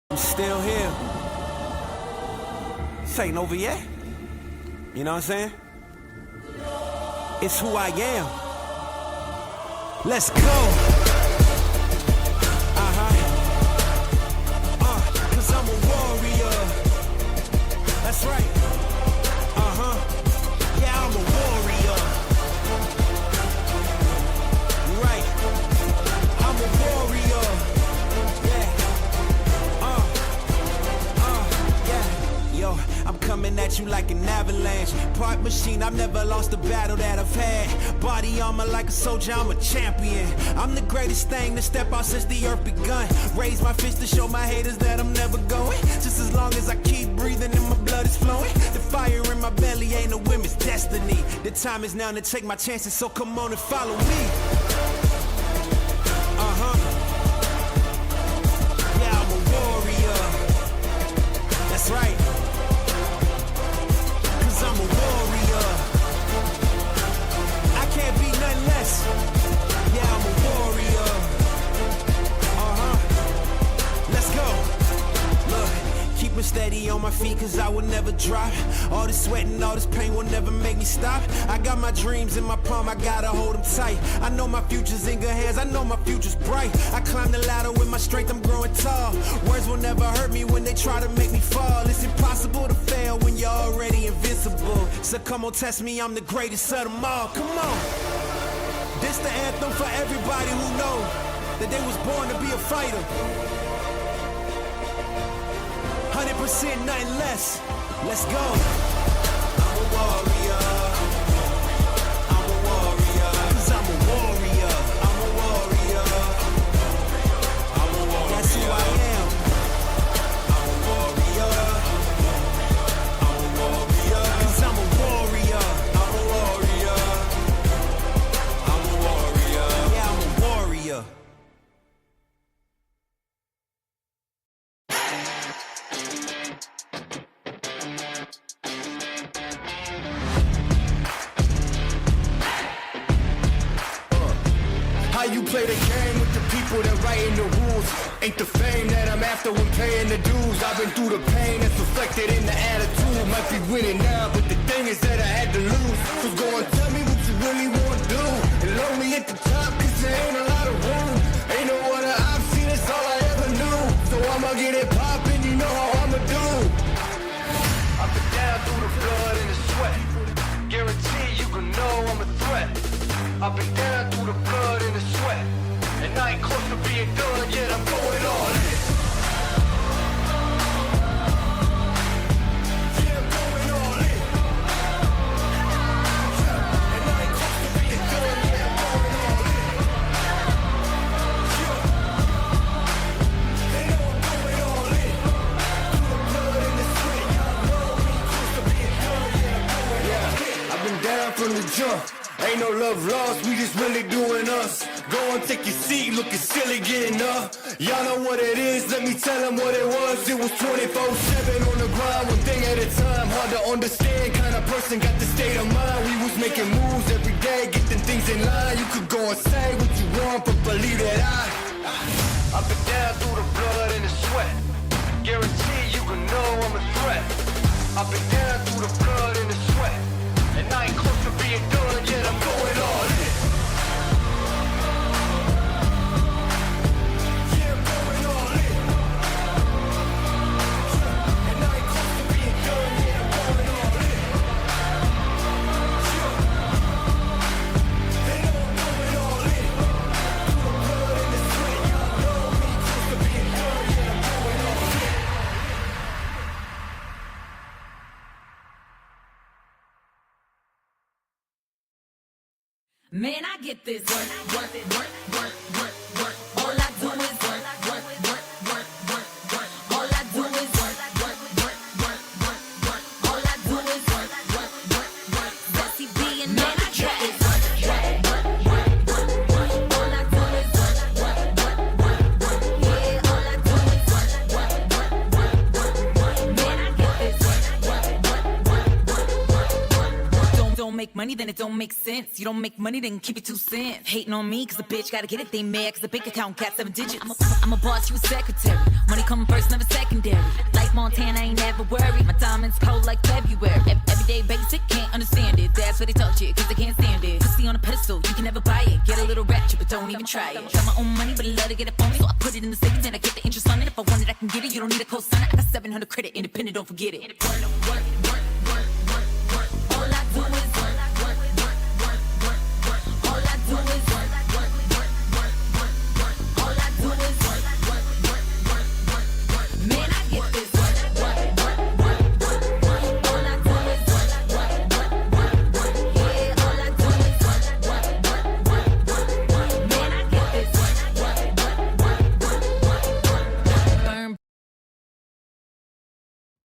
I'm still here. This ain't over yet. You know what I'm saying? It's who I am. Let's go. Cause I'm a warrior. That's right. Yeah, I'm a warrior. Right. I'm a warrior. Yo, I'm coming at you like an avalanche. Part machine, I've never lost a battle that I've had. Body armor like a soldier, I'm a champion. I'm the greatest thing to step out since the earth begun. Raise my fist to show my haters that I'm never going. Just as long as I keep breathing and my blood is flowing. The fire in my belly ain't a women's destiny. The time is now to take my chances, so come on and follow me. Yeah, I'm a warrior. That's right. I'm a warrior. I can't be nothing less. Yeah, I'm a warrior. Let's go. Look, keep me steady on my feet cause I will never drop. All this sweat and all this pain will never make me stop. I got my dreams in my palm, I gotta hold them tight. I know my future's in good hands, I know my future's bright. I climb the ladder with my strength, I'm growing tall. Words will never hurt me when they try to make me fall. It's impossible to fail when you're already invincible. So come on, test me, I'm the greatest of them all. Come on. This the anthem for everybody who know that they was born to be a fighter. 100% nothing less. Let's go. I'm a warrior. I'm a warrior. Cause I'm a warrior. I'm a warrior. I'm a warrior. That's who I am. I'm a warrior. I'm a warrior. Cause I'm a warrior. I'm a warrior. I'm a warrior. Yeah, I'm a warrior. How you play the game with the people that writing the rules? Ain't the fame that I'm after when paying the dues. I've been through the pain that's reflected in the attitude. Might be winning now, but the thing is that I had to lose. So go and tell me what you really want to do. And lonely at the top cause there ain't a lot of room. Ain't no other option, that's all I ever knew. So I'ma get it poppin', you know how I'ma do. I've been down through the blood and the sweat. Guarantee you can know I'm a threat. I've been down through the blood and the sweat. And I ain't close to being done yet, I'm going all in. Yeah, I'm going all in. And I ain't close to being done yet, I'm going all in. Yeah. They know I'm going all in. Through the blood and the sweat, y'all know we ain't close to being done yet, I'm going all in. I've been down from the jump. Ain't no love lost, we just really doing us. Go and take your seat, looking silly getting up. Y'all know what it is, let me tell them what it was. It was 24/7 on the grind, one thing at a time. Hard to understand, kind of person got the state of mind. We was making moves every day, getting things in line. You could go and say what you want, but believe that I've been down through the blood and the sweat. Guarantee you can know I'm a threat. I've been down through the blood and the sweat. And I ain't close to being done yet, I'm going all in. Yeah, I'm going all in. And I ain't close to being done yet, I'm going all in. Yeah. They know I'm going all in. Through the blood and the sweat, y'all know we ain't close to being done yet, I'm going all in. Man, I get this work. All I do is work. All I do is work. All I do is work. Bessie B and man, I get this work. All I do is work. Yeah, all I do is work. Man, I get this work. Don't make money, then it don't make sense. You don't make money, then keep it 2 cents. Hating on me, cause a bitch gotta get it. They mad cause the bank account got 7 digits. I'm a boss, you a secretary. Money come first, never secondary. Like Montana, I ain't never worried. My diamonds cold like February. Everyday basic, can't understand it. That's why they talk shit, cause they can't stand it. Pussy on a pedestal, you can never buy it. Get a little ratchet, but don't even try it. Got my own money, but I love to get it for me. So I put it in the savings and I get the interest on it. If I want it, I can get it. You don't need a co-signer. I got 700 credit, independent, don't forget it. Work. All I do is work. All I do is work. All I do is work. Man, I get this work. All I do is work. Yeah, all I do is work. Man, I get this work. Burn.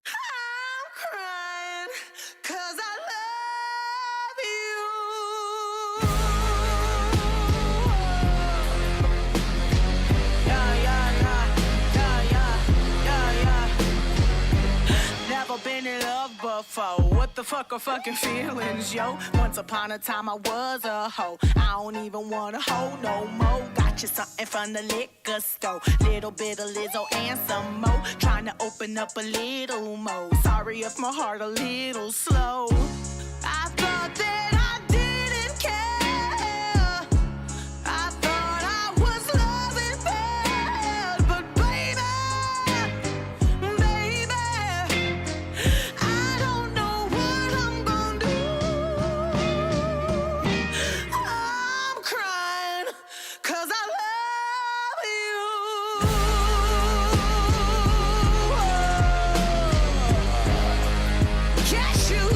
I'm crying 'cause I love you. Never been in love before. What the fuck are fucking feelings, yo? Once upon a time I was a hoe. I don't even wanna hoe no more. Got you something from the liquor store. Little bit of Lizzo and some more. Trying to open up a little more. Sorry if my heart a little slow. I thought that I didn't care. I thought I was loving bad, but baby, I don't know what I'm gonna do. I'm crying 'cause I love you. Cashew,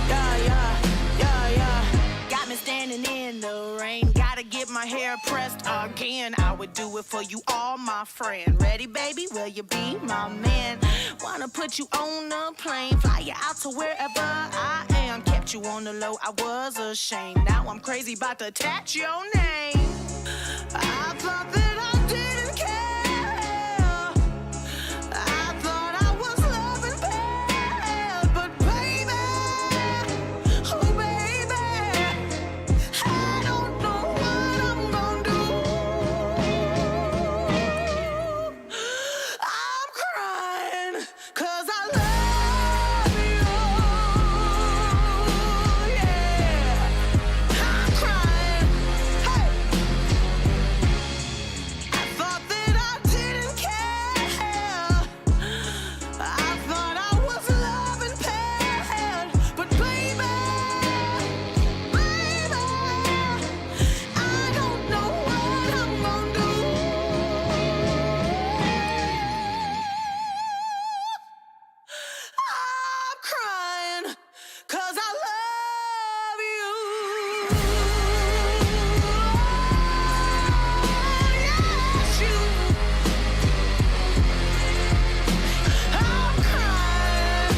yeah. Got me standing in the rain. Gotta get my hair pressed again. I would do it for you, all my friend. Ready, baby? Will you be my man? Wanna put you on a plane, fly you out to wherever I am. Kept you on the low, I was ashamed. Now I'm crazy about to attach your name. I thought that I didn't care. I thought I was loving bad, but baby, oh baby, I don't know what I'm gonna do. I'm crying 'cause I love you. Yeah, I'm crying. Hey. I thought that I didn't care. I thought I was loving bad, but baby, I don't know what I'm gonna do. I'm crying 'cause I love you. Yes, you. I'm crying.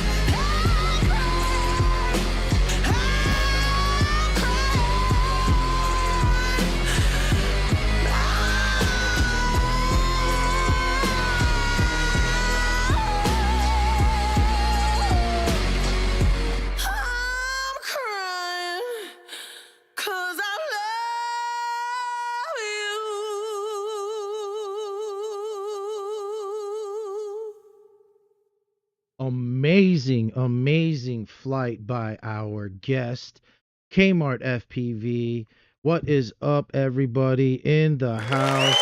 I'm crying 'cause I love you. Amazing flight by our guest, Kmart FPV. What is up, everybody in the house?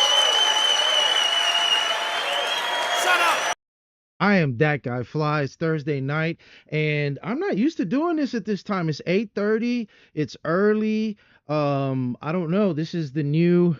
I am that guy Fly. It's Thursday night, and I'm not used to doing this at this time. It's 8:30. It's early. I don't know. This is the new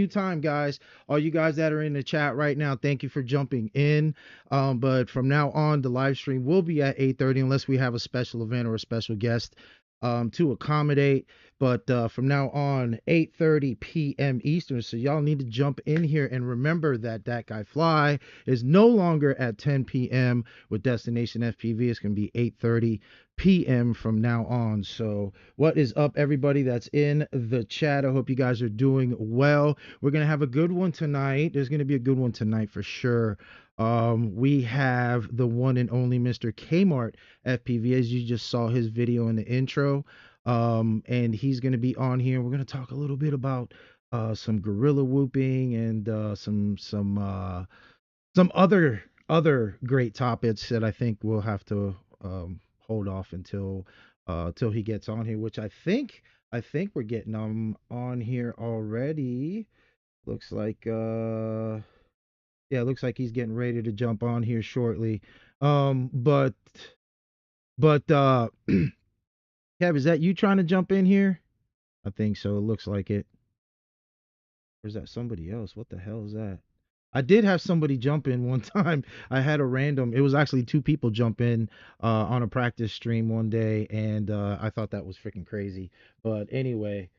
time, guys. All you guys that are in the chat right now, thank you for jumping in. But from now on, the live stream will be at 8:30 unless we have a special event or a special guest to accommodate. But from now on, 8:30 p.m. Eastern. So y'all need to jump in here and remember that Guy Fly is no longer at 10 p.m. with Destination FPV. It's going to be 8:30 p.m. from now on. So what is up, everybody that's in the chat? I hope you guys are doing well. We're going to have a good one tonight. There's going to be a good one tonight for sure. We have the one and only Mr. Kmart FPV, as you just saw his video in the intro. And he's going to be on here. We're going to talk a little bit about some gorilla whooping and some other great topics that I think we'll have to hold off until till he gets on here, which I think we're getting on here already. Looks like yeah, looks like he's getting ready to jump on here shortly. But Kev, is that you trying to jump in here? I think so. It looks like it. Or is that somebody else? What the hell is that? I did have somebody jump in one time. I had a random. It was actually two people jump in on a practice stream one day, and I thought that was freaking crazy. But anyway,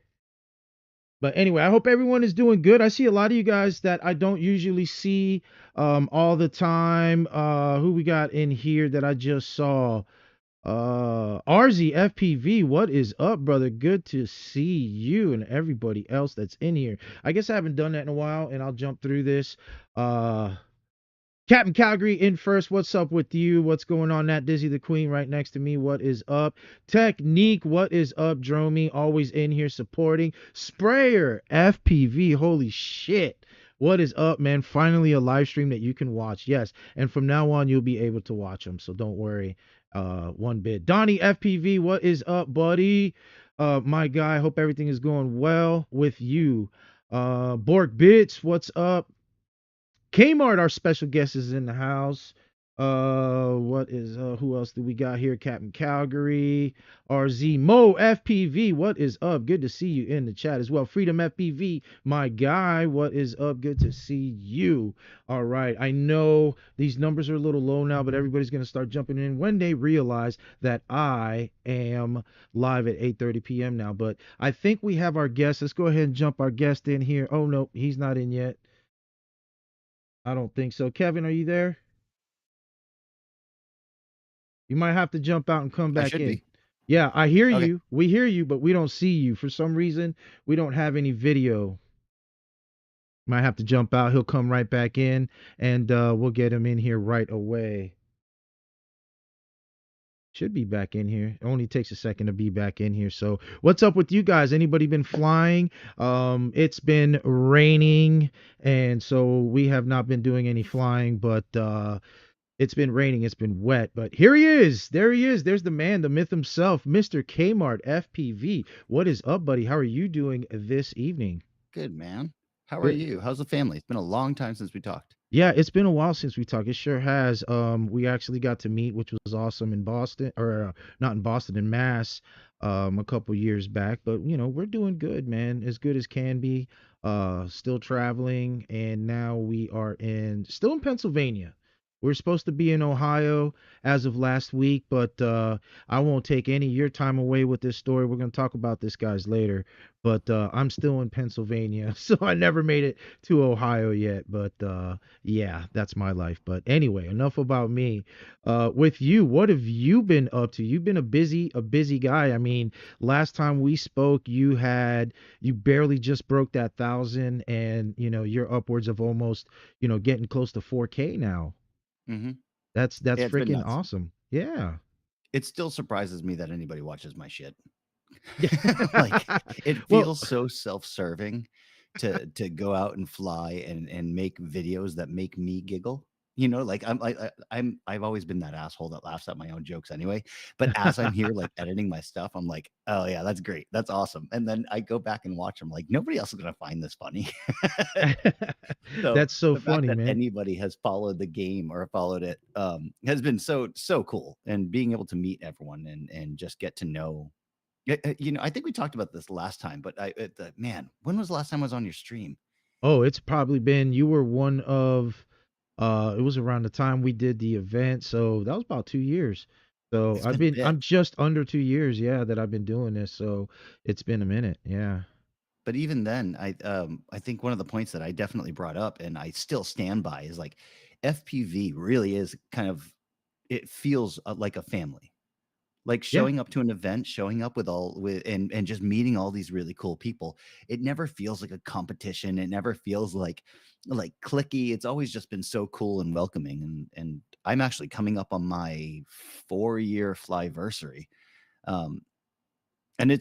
I hope everyone is doing good. I see a lot of you guys that I don't usually see all the time. Who we got in here that I just saw? RZ FPV, what is up, brother? Good to see you and everybody else that's in here. I guess I haven't done that in a while, and I'll jump through this. Uh Captain Calgary in first. What's up with you? What's going on? Nat Dizzy the Queen right next to me. What is up? Technique. What is up? Dromy always in here supporting. Sprayer FPV. Holy shit. What is up, man? Finally a live stream that you can watch. Yes. And from now on, you'll be able to watch them. So don't worry one bit. Donnie FPV. What is up, buddy? My guy. Hope everything is going well with you. Bork Bits. What's up? Kmart, our special guest, is in the house. What is who else do we got here? Captain Calgary, RZ Mo FPV. What is up? Good to see you in the chat as well. Freedom FPV, my guy. What is up? Good to see you. All right. I know these numbers are a little low now, but everybody's gonna start jumping in when they realize that I am live at 8:30 p.m. now. But I think we have our guest. Let's go ahead and jump our guest in here. Oh no, he's not in yet. I don't think so. Kevin, are you there? You might have to jump out and come I back should in. be. Yeah, I hear Okay. you. We hear you, but we don't see you. For some reason, we don't have any video. Might have to jump out. He'll come right back in, and we'll get him in here right away. Should be back in here. It only takes a second to be back in here. So, what's up with you guys? Anybody been flying? It's been raining, and so we have not been doing any flying, but it's been raining, it's been wet, but here he is. There he is. There's the man, the myth himself, Mr. Kmart FPV. What is up, buddy? How are you doing this evening? Good, man. How are Good. you? How's the family? It's been a long time since we talked. Yeah, it's been a while since we talked. It sure has. We actually got to meet, which was awesome in Boston, or not in Boston, in Mass, a couple years back. But we're doing good, man, as good as can be. Still traveling, and now we are still in Pennsylvania. We're supposed to be in Ohio as of last week, but I won't take any of your time away with this story. We're going to talk about this guys later, but I'm still in Pennsylvania, so I never made it to Ohio yet. But yeah, that's my life. But anyway, enough about me. With you, what have you been up to? You've been a busy guy. I mean, last time we spoke, you barely just broke that 1,000, and you're upwards of almost getting close to 4K now. Mm-hmm. That's Yeah, it's been freaking nuts. awesome. Yeah. It still surprises me that anybody watches my shit. Yeah. Like it Well, feels so self-serving to go out and fly and make videos that make me giggle. Like I've always been that asshole that laughs at my own jokes anyway. But as I'm here like editing my stuff, I'm like, oh yeah, that's great. That's awesome. And then I go back and watch them like nobody else is gonna find this funny. So that's so the fact funny, that man. anybody has followed the game or followed it has been so cool. And being able to meet everyone and just get to know. I think we talked about this last time, but man, when was the last time I was on your stream? Oh, it's probably been you were one of it was around the time we did the event, so that was about 2 years. So It's been a bit, I'm just under 2 years, yeah, that I've been doing this. So it's been a minute, yeah. but even then, I think one of the points that I definitely brought up and I still stand by is like FPV really is kind of it feels like a family. Like Yeah. showing up to an event, showing up with and just meeting all these really cool people. It never feels like a competition. It never feels like clicky. It's always just been so cool and welcoming. And I'm actually coming up on my 4-year flyversary. Um, And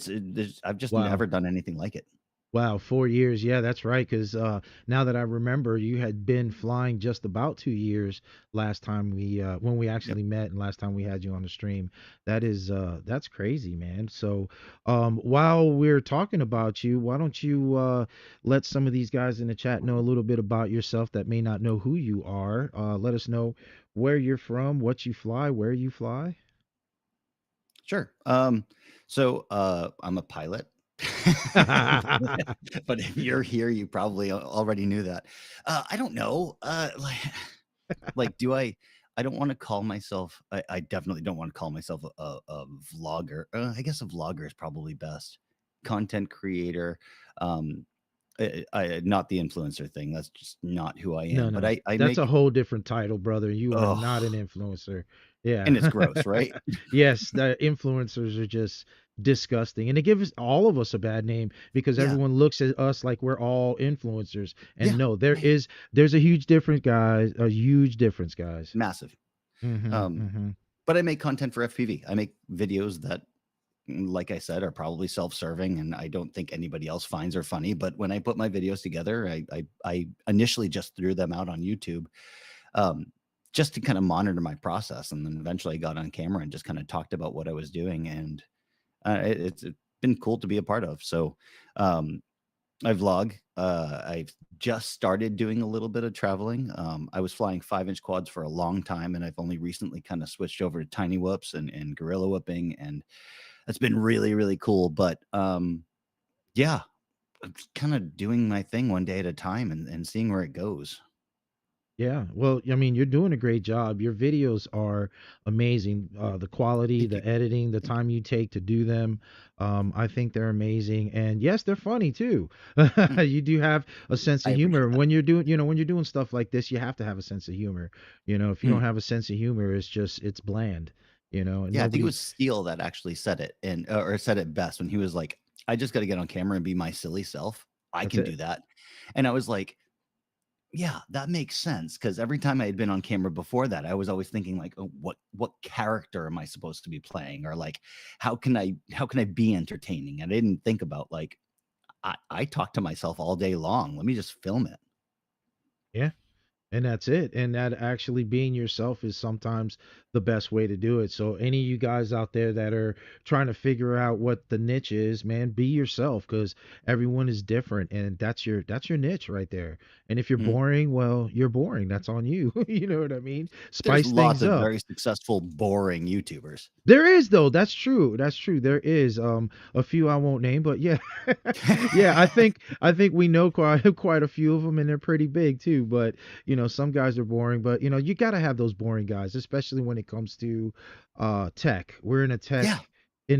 I've just Wow. never done anything like it. Wow, 4 years. Yeah, that's right. Because now that I remember, you had been flying just about 2 years last time when we Yep. actually met and last time we had you on the stream. That's crazy, man. So, while we're talking about you, why don't you let some of these guys in the chat know a little bit about yourself that may not know who you are. Let us know where you're from, what you fly, where you fly. Sure. I'm a pilot. But if you're here, you probably already knew that. I don't know. Like, do I don't want to call myself. I definitely don't want to call myself a vlogger. I guess a vlogger is probably best. Content creator. Um, not the influencer thing. That's just not who I No, am. But no. I That's a make. whole different title, brother. You are not an Oh, influencer. and it's Yeah. gross, right? Yes, the influencers are just disgusting. And they give us all of us a bad name because Yeah, everyone looks at us like we're all influencers. And yeah, no, man, there's a huge difference, guys. A huge difference, guys. massive. Mm-hmm. Um, Mm-hmm. but I make content for FPV. I make videos that, like I said, are probably self-serving, and I don't think anybody else finds are funny. But when I put my videos together, I initially just threw them out on YouTube, um, just to kind of monitor my process, and then eventually I got on camera and just kind of talked about what I was doing, and it's been cool to be a part of. So, um, I vlog. I've just started doing a little bit of traveling. I was flying 5-inch quads for a long time, and I've only recently kind of switched over to tiny whoops and gorilla whooping, and that's been really, really cool. But yeah, I'm kind of doing my thing one day at a time and seeing where it goes. Yeah, well, I mean, you're doing a great job. Your videos are amazing. The quality, Thank you. the editing, the Thank you. time you take to do them, I think they're amazing. And yes, they're funny too. Mm, You do have a sense I of humor. appreciate And that. when you're doing, when you're doing stuff like this, you have to have a sense of humor. If you don't Mm. have a sense of humor, it's bland. And Yeah, I think it nobody. was Steele that actually said it, and or said it best when he was like, "I just got to get on camera and be my silly self. I That's can it. do that." And I was like, yeah, that makes sense, because every time I had been on camera before that, I was always thinking like, "Oh, what character am I supposed to be playing?" Or like, how can I be entertaining? And I didn't think about like, I talk to myself all day long. Let me just film it. Yeah. And that's it. And that actually being yourself is sometimes the best way to do it. So any of you guys out there that are trying to figure out what the niche is, man, be yourself because everyone is different and that's your niche right there. And if you're Mhm. boring, well, you're boring. That's on you. You know what I mean? There's Spice lots things of up. very successful, boring YouTubers. There is though. That's true. That's true. There is a few I won't name, but yeah. Yeah, I think we know quite quite a few of them and they're pretty big too, but some guys are boring, but you got to have those boring guys, especially when it comes to tech. We're in a Yeah, tech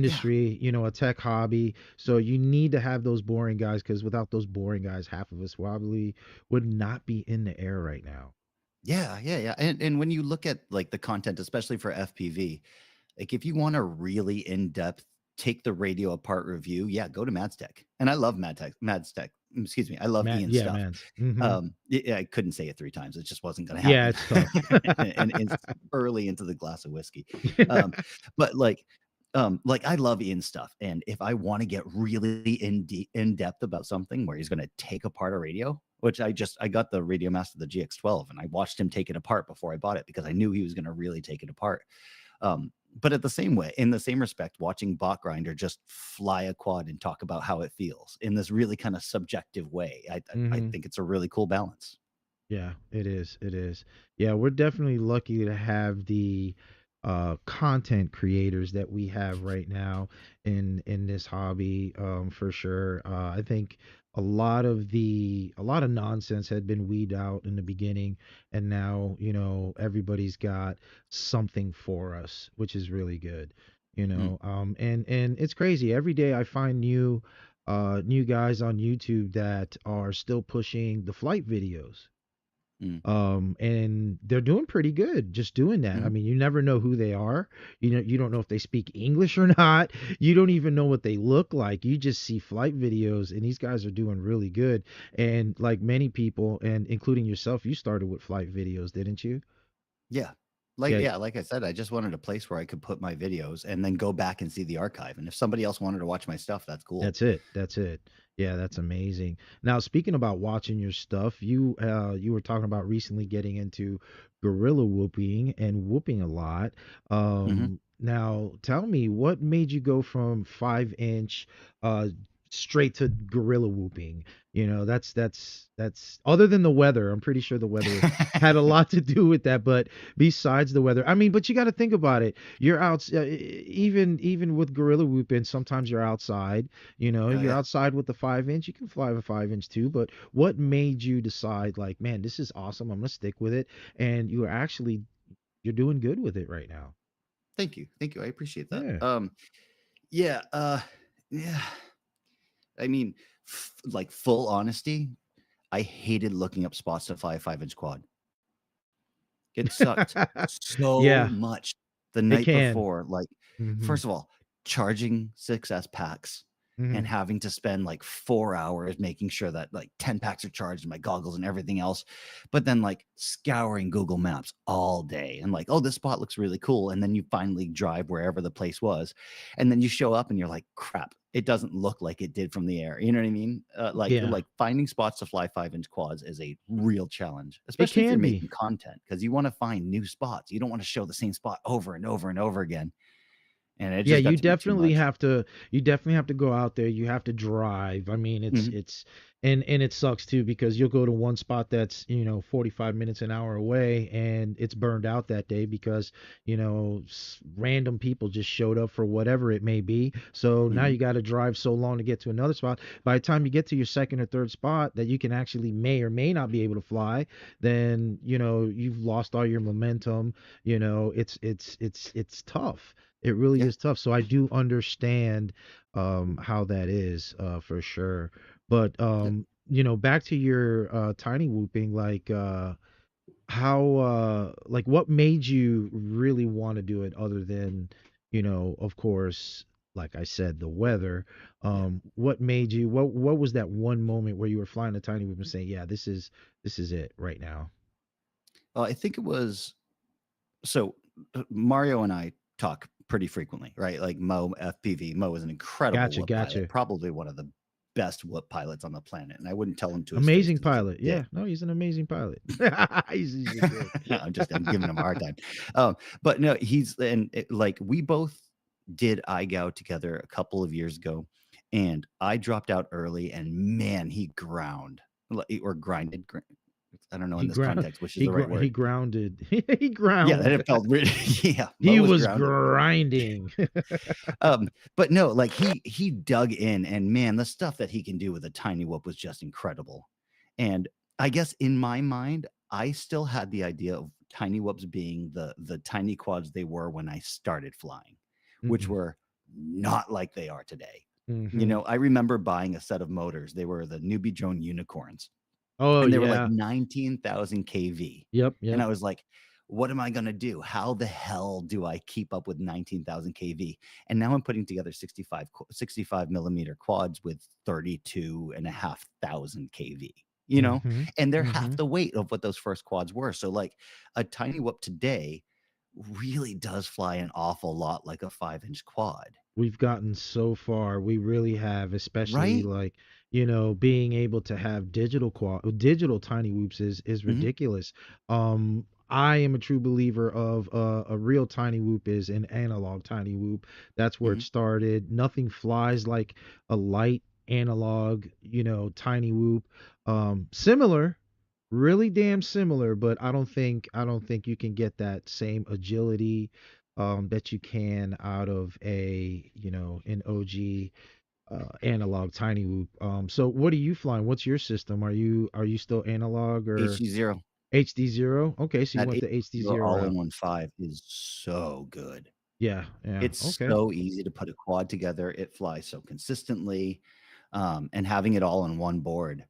yeah, industry, a tech hobby. So you need to have those boring guys cuz without those boring guys, half of us probably would not be in the air right now. yeah, yeah, yeah. And when you look at like the content, especially for FPV, like if you want a really in-depth take the radio apart review, yeah, go to Mad's Tech. And I love Mad's Tech. Excuse me, I love Matt, Ian's yeah, stuff. man's. Mhm. I couldn't say it 3 times. It just wasn't gonna Yeah, happen. it's tough. And it's early into the glass of whiskey. Um, but like I love Ian's stuff. And if I want to get really in depth about something where he's gonna take apart a radio, which I got the Radio Master, the GX12, and I watched him take it apart before I bought it because I knew he was gonna really take it apart. But at the same way, in the same respect, watching Bot Grinder just fly a quad and talk about how it feels in this really kind of subjective way, I Mhm. think it's a really cool balance. Yeah, it is. It is. Yeah, we're definitely lucky to have the content creators that we have right now in this hobby, for sure. I think a lot of nonsense had been weeded out in the beginning, and now everybody's got something for us, which is really good. Mm, And it's crazy. Every day I find new guys on YouTube that are still pushing the flight videos, mm, and they're doing pretty good just doing that. I mhm. mean, you never know who they are. You don't know if they speak English or not. You don't even know what they look like. You just see flight videos, and these guys are doing really good. And like many people, and including yourself, you started with flight videos, didn't you? Yeah. Like, Yeah, yeah, like I said, I just wanted a place where I could put my videos and then go back and see the archive. And if somebody else wanted to watch my stuff, that's cool. that's it. That's it. Yeah, that's amazing. Now, speaking about watching your stuff, you were talking about recently getting into gorilla whooping and whooping a lot. Hmm. Now tell me what made you go from 5 inch uh straight to gorilla whooping? That's other than the weather. I'm pretty sure the weather had a lot to do with that, but besides the weather, I mean, but you got to think about it. You're out, even with gorilla whooping, sometimes you're outside. Oh You're yeah. outside with the 5 inch. You can fly with 5 inch too. But what made you decide, like, man, this is awesome. I'm gonna stick with it, and you're doing good with it right now. Thank you. Thank you. I appreciate that. Yeah, Yeah, yeah. I mean, like full honesty, I hated looking up spots to fly a 5-inch quad. It sucked so yeah, much the it night can. before. Like, Hmm. first of all, charging 6S packs and Hmm. having to spend like 4 hours making sure that like 10 packs are charged and my goggles and everything else. But then like scouring Google Maps all day and like, oh, this spot looks really cool. And then you finally drive wherever the place was. And then you show up and you're like, crap, it doesn't look like it did from the air. You know what I mean? Yeah, Like finding spots to fly 5-inch quads is a real challenge, it especially if you're can be. making content because you want to find new spots. You don't want to show the same spot over and over and over again. And it Yeah, just got to be too much. you definitely have to go out there. You have to drive. I mean, Mhm. it's and it sucks too because you'll go to one spot that's, 45 minutes an hour away and it's burned out that day because, random people just showed up for whatever it may be. So now Mhm. you got to drive so long to get to another spot. By the time you get to your second or third spot that you can actually may or may not be able to fly, then, you've lost all your momentum. It's tough. It really Yeah. is tough. So I do understand how that is for sure. But Yeah. back to your tiny whooping, like how like what made you really want to do it other than, of course, like I said, the weather. Yeah. What made you what was that one moment where you were flying the tiny whoop and saying, yeah, this is it right now? I think it was so Mario and I talk pretty frequently, right? Like Mo FPV. Mo is an incredible Gotcha, whoop pilot, gotcha. probably one of the best whoop pilots on the planet. And I wouldn't tell him to his face Amazing because he's a pilot. dick. Yeah, no, he's an amazing pilot. He's a dick. I'm giving him a hard time. But no, like we both did iGow together a couple of years ago, and I dropped out early, and man, he ground or grinded. I don't know in He this ground context, which is the right he word. grounded. He Yeah, and ground. it felt really, yeah, Mo He was was grounded. grinding. But no, like he dug in, and man, the stuff that he can do with a tiny whoop was just incredible. And I guess in my mind, I still had the idea of tiny whoops being the tiny quads they were when I started flying, which Mm-mm. were not like they are today. Mhm. I remember buying a set of motors. They were the Newbie Drone Unicorns, Oh, and they were like yeah. 19,000 kV. Yep, And yep. I was like, what am I going to do? How the hell do I keep up with 19,000 kV? And now I'm putting together 65 millimeter quads with 32,500 kV, Mhm. and they're half Mhm. the weight of what those first quads were. So like a tiny whoop today really does fly an awful lot like a 5-inch quad, We've gotten so far. We really have, especially right? like, being able to have digital tiny whoops is Hmm. ridiculous. I am a true believer of a real tiny whoop is an analog tiny whoop. That's where it Hmm. started. Nothing flies like a light analog, tiny whoop. Similar, really damn similar, but I don't think you can get that same agility that you can out of an OG analog tiny whoop. So what are you flying? What's your system? Are you still analog or HD0. HD0? Okay, so you That went the HD0 HD0 route. all-in-one 5 is so good. Yeah, yeah. It's Okay. so easy to put a quad together. It flies so consistently, and having it all on one board.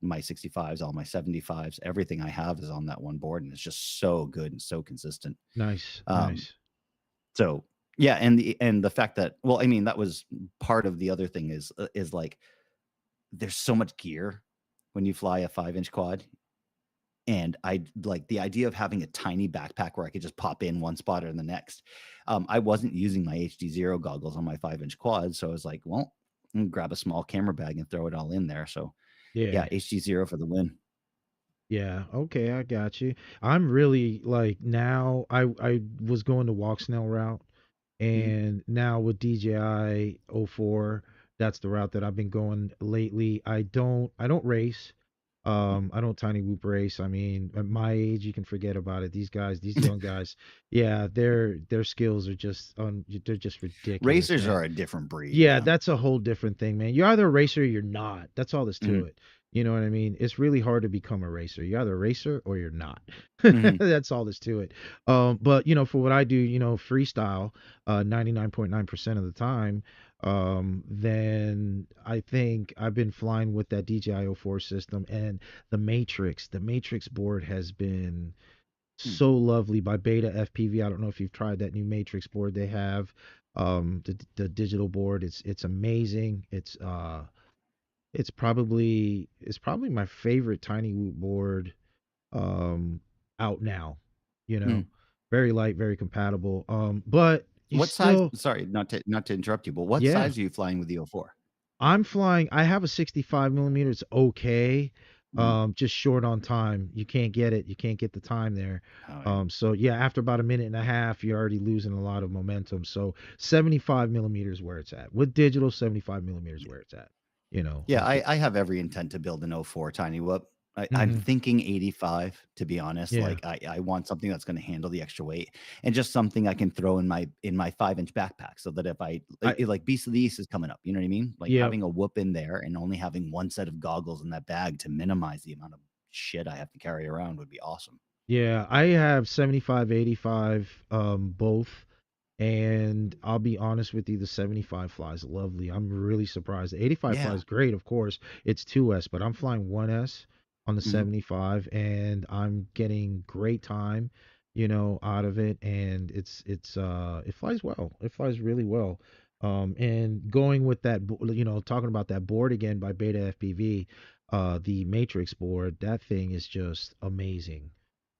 My 65s, all my 75s, everything I have is on that one board, and it's just so good and so consistent. Nice, Um, nice. so yeah, and the fact that, well, I mean, that was part of the other thing is like there's so much gear when you fly a 5-inch quad. and I like the idea of having a tiny backpack where I could just pop in one spot or the next. I wasn't using my HD0 goggles on my 5-inch quad, so I was like, well, grab a small camera bag and throw it all in there. So yeah, Yeah. HD0 for the win. Yeah, okay, I got you. I'm really like now I was going the walk snail route, Mhm, and now with DJI 04, that's the route that I've been going lately. I don't race. mm. I don't tiny whoop race. I mean, at my age, you can forget about it. These guys, these young guys, yeah, their skills are just they're just ridiculous, Racers man. are a different breed. Yeah, Yeah. that's a whole different thing, man. You're either a racer or you're not. That's all there's to Mhm, it. You know what I mean? It's really hard to become a racer. You're either a racer or you're not. mhm, That's all there's to it. But for what I do, freestyle, 99.9% of the time, then I think I've been flying with that DJI 04 system, and the Matrix board has been mm, so lovely by Beta FPV. I don't know if you've tried that new Matrix board they have. The digital board. It's amazing. It's probably my favorite tiny whoop board um out now. You know, mm. very light, very compatible. But you What size? still, Sorry, not to interrupt you, but what yeah. size are you flying with the O4? I have a 65 millimeter. It's okay. Mhm. Just short on time. You can't get it. You can't get the time there. Oh yeah. So yeah, after about a minute and a half, you're already losing a lot of momentum. So 75 millimeters where it's at. With digital, 75 millimeters where it's at. Yeah, With the, I have every intent to build an '04 Tiny Whoop. I'm hmm thinking 85, to be honest. yeah. Like I want something that's going to handle the extra weight and just something I can throw in my 5-inch backpack so that if I like Beast of the East is coming up, you know what I mean? Like yeah. having a whoop in there and only having one set of goggles in that bag to minimize the amount of shit I have to carry around would be awesome. Yeah, I have 75, 85, both. And I'll be honest with you, the 75 flies lovely. I'm really surprised. The 85 Yeah. flies great, of course. It's 2S, but I'm flying 1S on the Mhm. 75, and I'm getting great time, out of it. And it flies well. It flies really well. And going with that, talking about that board again by Beta FPV, the Matrix board, that thing is just amazing.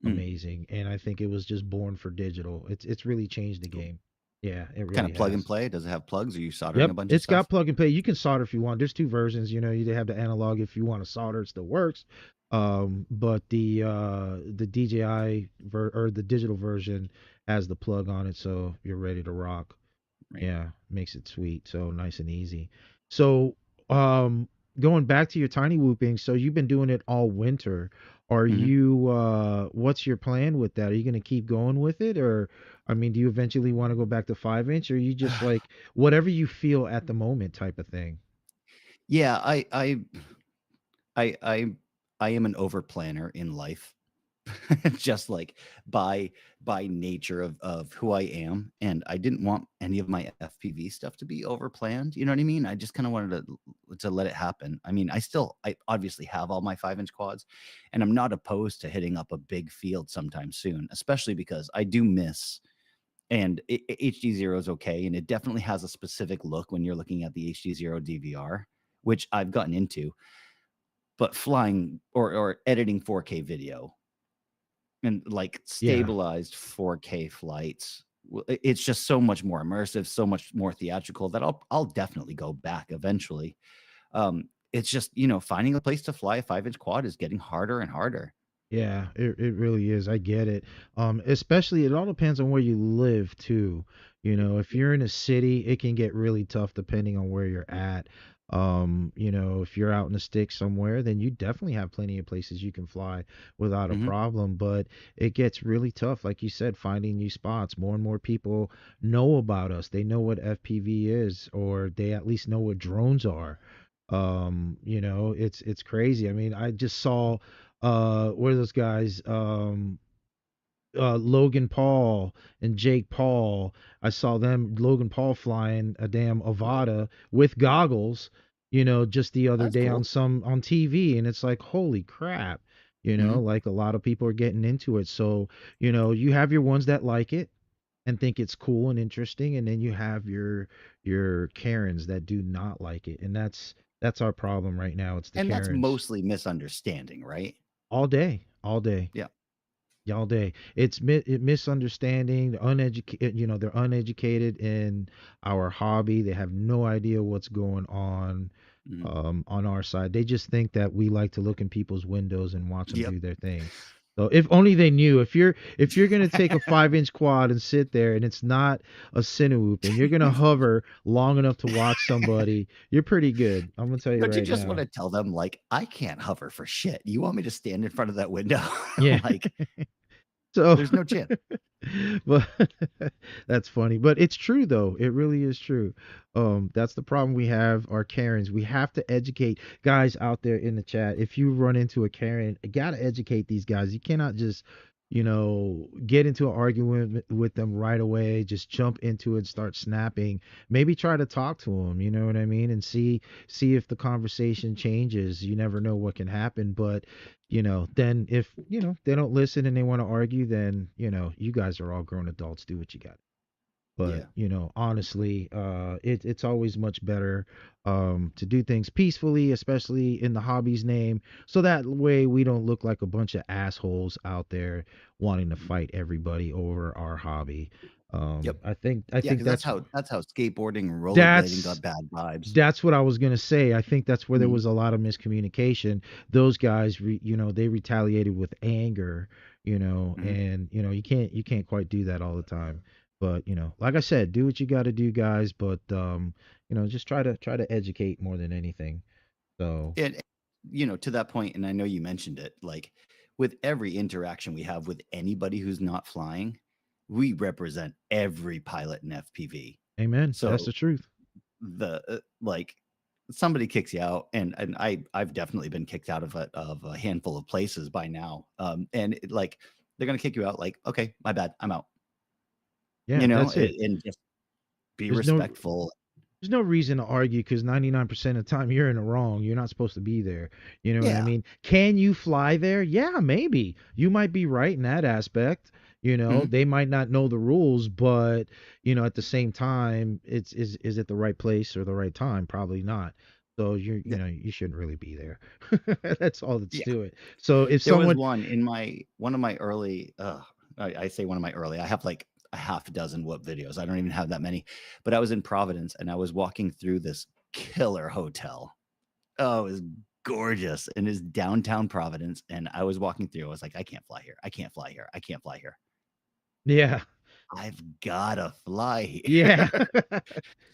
Mm, Amazing. And I think it was just born for digital. It's really changed the cool. game. Yeah, it Kind really of plug and has. play. Does it have plugs? Are you soldering a Yep, bunch of it's got stuff? plug and play. You can solder if you want. There's two versions. You have the analog if you want to solder, it still works. But the DJI or the digital version has the plug on it, so you're ready to rock. Right. Yeah, makes it sweet, so nice and easy. So, um, going back to your tiny whooping, so you've been doing it all winter. Are Mhm. you what's your plan with that? Are you going to keep going with it, or I mean, do you eventually want to go back to 5-inch, or are you just like whatever you feel at the moment type of thing? Yeah, I I I am an over planner in life, just like by nature of who I am, and I didn't want any of my FPV stuff to be over planned. You know what I mean? I just kind of wanted to let it happen. I mean, I obviously have all my 5-inch quads, and I'm not opposed to hitting up a big field sometime soon, especially because I do miss. And HD0 is okay, and it definitely has a specific look when you're looking at the HD0 DVR, which I've gotten into, but flying or editing 4K video and like Yeah. stabilized 4K flights, it's just so much more immersive, so much more theatrical that I'll definitely go back eventually. It's just, finding a place to fly a 5-inch quad is getting harder and harder. Yeah, it really is. I get it. Especially it all depends on where you live too. If you're in a city, it can get really tough depending on where you're at. If you're out in the sticks somewhere, then you definitely have plenty of places you can fly without a Mhm, problem. But it gets really tough, like you said, finding new spots. More and more people know about us. They know what FPV is, or they at least know what drones are. It's crazy. I mean, I just saw what are those guys? Logan Paul and Jake Paul. I saw them, Logan Paul flying a damn yeah, Avata with goggles, just the other that's day cool. on TV, and it's like, holy crap, Mhm, like a lot of people are getting into it. So, you have your ones that like it and think it's cool and interesting, and then you have your Karens that do not like it, and that's our problem right now. It's the and that's Karens. mostly misunderstanding, right? All day, all day. Yeah. All day. It's misunderstanding, uneducated, they're uneducated in our hobby. They have no idea what's going Mhm. on our side. They just think that we like to look in people's windows and watch them Yep. do their thing. So if only they knew, if you're gonna take a 5 inch quad and sit there and it's not a Cinewoop and you're gonna hover long enough to watch somebody, you're pretty good. I'm gonna tell you Don't you right just now. wanna tell them, like, "I can't hover for shit. You want me to stand in front of that window?" Yeah. Like, So there's no chance. but that's funny. But it's true though. It really is true. That's the problem we have, our Karens. We have to educate guys out there in the chat. If you run into a Karen, you gotta educate these guys. You cannot just, get into an argument with them right away, just jump into it, start snapping. Maybe try to talk to them, you know what I mean? And see if the conversation changes. You never know what can happen. But then if they don't listen and they want to argue, then you guys are all grown adults, do what you got. But Yeah. honestly, it's always much better to do things peacefully, especially in the hobby's name, so that way we don't look like a bunch of assholes out there wanting to Mhm. fight everybody over our hobby. Yep. I Yeah, think because that's how skateboarding and rollerblading that's got bad vibes. that's what I was gonna say. I think that's where there Mhm. was a lot of miscommunication. Those guys, they retaliated with anger, Mhm. and you can't quite do that all the time. But like I said, do what you got to do, guys. But just try to educate more than anything. So, And, to that point, and I know you mentioned it, like, with every interaction we have with anybody who's not flying, we represent every pilot in FPV. amen. That's So the truth. like somebody kicks you out, and I've definitely been kicked out of a handful of places by now. And like they're gonna kick you out, like, okay, my bad, I'm out. Yeah, that's it. And just be There's no respectful. There's no reason to argue because 99% of the time you're in the wrong. You're not supposed to be there. You know what I Yeah. mean? Can you fly there? Yeah, maybe. You might be right in that aspect. Mhm. They might not know the rules, but at the same time, is it the right place or the right time? Probably not. So Yeah. you shouldn't really be there. That's all that's Yeah. to it. So if There was someone, one in my one of my early, I say one of my early, I have like a half dozen whoop videos. I don't even have that many, but I was in Providence and I was walking through this killer hotel. Oh, it was gorgeous in his downtown Providence, and I was walking through, I was like, "I can't fly here. I can't fly here. I can't fly here. yeah, I've gotta fly yeah. here."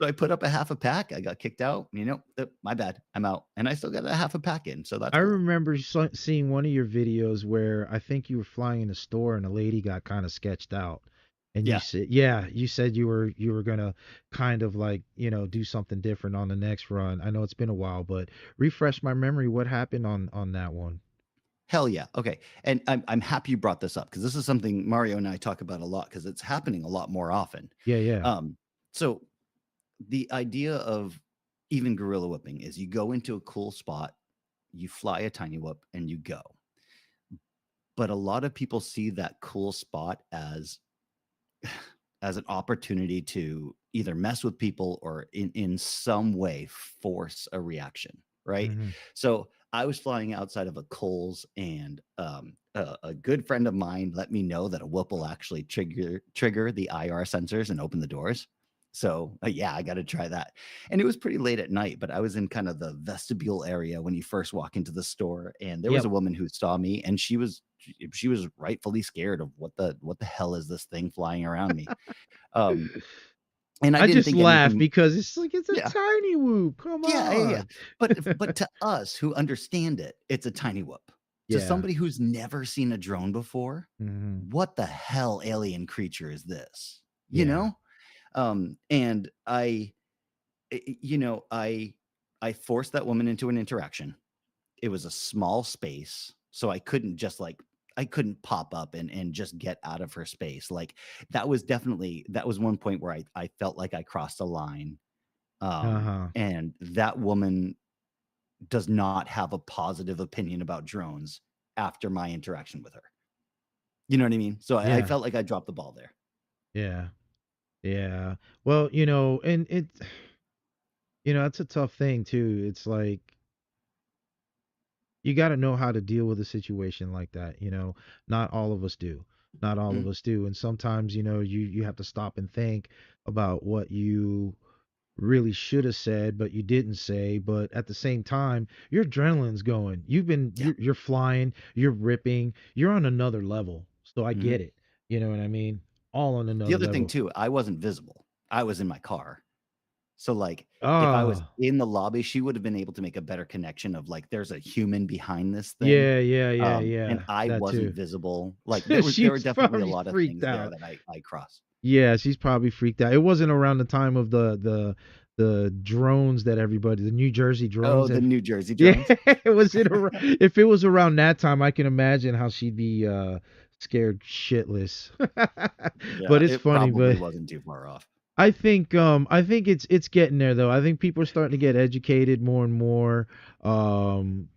So I put up a half a pack, I got kicked out, "My bad, I'm out," and I still got a half a pack in, so that's I cool. remember seeing one of your videos where I think you were flying in a store and a lady got kind of sketched out. And you Yeah. said, yeah, you said you were gonna kind of like, do something different on the next run. I know it's been a while, but refresh my memory. What happened on that one? Hell yeah, okay, and I'm happy you brought this up because this is something Mario and I talk about a lot because it's happening a lot more often. Yeah, yeah. Um, so the idea of even gorilla whipping is you go into a cool spot, you fly a tiny whoop, and you go. But a lot of people see that cool spot as an opportunity to either mess with people or in some way force a reaction, right? Hmm. So I was flying outside of a Kohl's, and a good friend of mine let me know that a whoop will actually trigger the IR sensors and open the doors. So yeah, I got to try that. And it was pretty late at night, but I was in kind of the vestibule area when you first walk into the store, and there was Yep. a woman who saw me, and she was rightfully scared of what the hell is this thing flying around me. Um, and I I didn't just think laugh anything. because it's like it's a Yeah, tiny whoop. Come yeah, yeah, yeah. on. But to us who understand it, it's a tiny whoop. To Yeah. somebody who's never seen a drone before, Hmm. what the hell alien creature is this? You Yeah. know? And I forced that woman into an interaction. It was a small space, so I couldn't pop up and just get out of her space. Like that was one point where I felt like I crossed a line. Uh-huh. And that woman does not have a positive opinion about drones after my interaction with her. You know what I mean? So I Yeah. felt like I dropped the ball there. Yeah. Yeah. Well, and it, it's a tough thing too. It's like you got to know how to deal with a situation like that. Not all of us do. Not all of Mhm. us do. And sometimes, you have to stop and think about what you really should have said, but you didn't say. But at the same time, your adrenaline's going. Yeah. You're flying, you're ripping, you're on another level. So I Mhm. get it. You know what I mean? All on The another other thing level. too, I wasn't visible. I was in my car. So, like, if I was Ah, in the lobby, she would have been able to make a better connection of, like, there's a human behind this thing, yeah, yeah, yeah, and yeah. I That wasn't too. visible. Like, there were She's definitely a probably lot of freaked things there out. that I crossed. Yeah, she's probably freaked out. It wasn't around the time of the drones that everybody, the New Jersey Oh, drones. the If New Jersey yeah, drones? if it was around that time, I can imagine how she'd be scared shitless. But Yeah, it's it funny, probably but wasn't too far off. I think it's getting there though. I think people are starting to get educated more and more. Um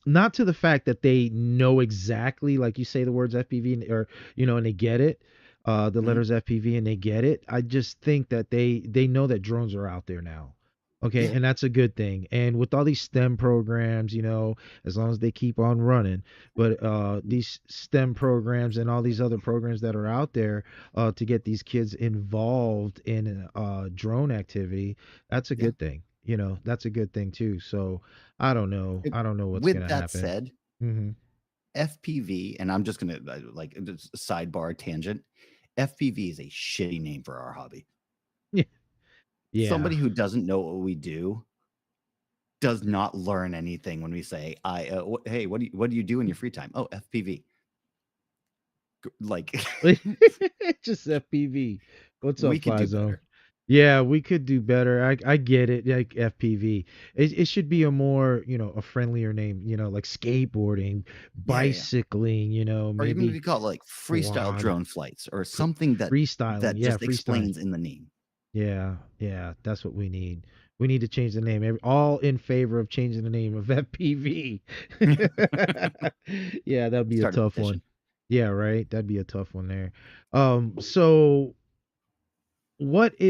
Not to the fact that they know exactly, like you say the words FPV, or and they get it, the Mhm. letters FPV, and they get it. I just think that they know that drones are out there now. Okay, Yeah, and that's a good thing. And with all these STEM programs, as long as they keep on running, but mhm, these STEM programs and all these other programs that are out there to get these kids involved in drone activity, that's a yeah. good thing. That's a good thing too. So I don't know. It I don't know what's With gonna that happen. said, Hmm. FPV, and I'm just gonna, like, just sidebar tangent, FPV is a shitty name for our hobby. Yeah. Yeah. Somebody who doesn't know what we do does not learn anything when we say, "Hey, what do you do in your free time?" "Oh, FPV." Like, Just FPV. What's we up, could Fly do Zone? better. Yeah, we could do better. I get it. Like FPV. It should be a more, a friendlier name, like skateboarding, Yeah, yeah, yeah. bicycling, Or even if maybe you call it, like, freestyle quad, drone flights or fr- something that freestyling. Yeah, just freestyling. explains in the name. Yeah, yeah, that's what we need. We need to change the name. All in favor of changing the name of FPV. Yeah, that'd be a Start a tough one. petition. Yeah, right. That'd be a tough one there. So what's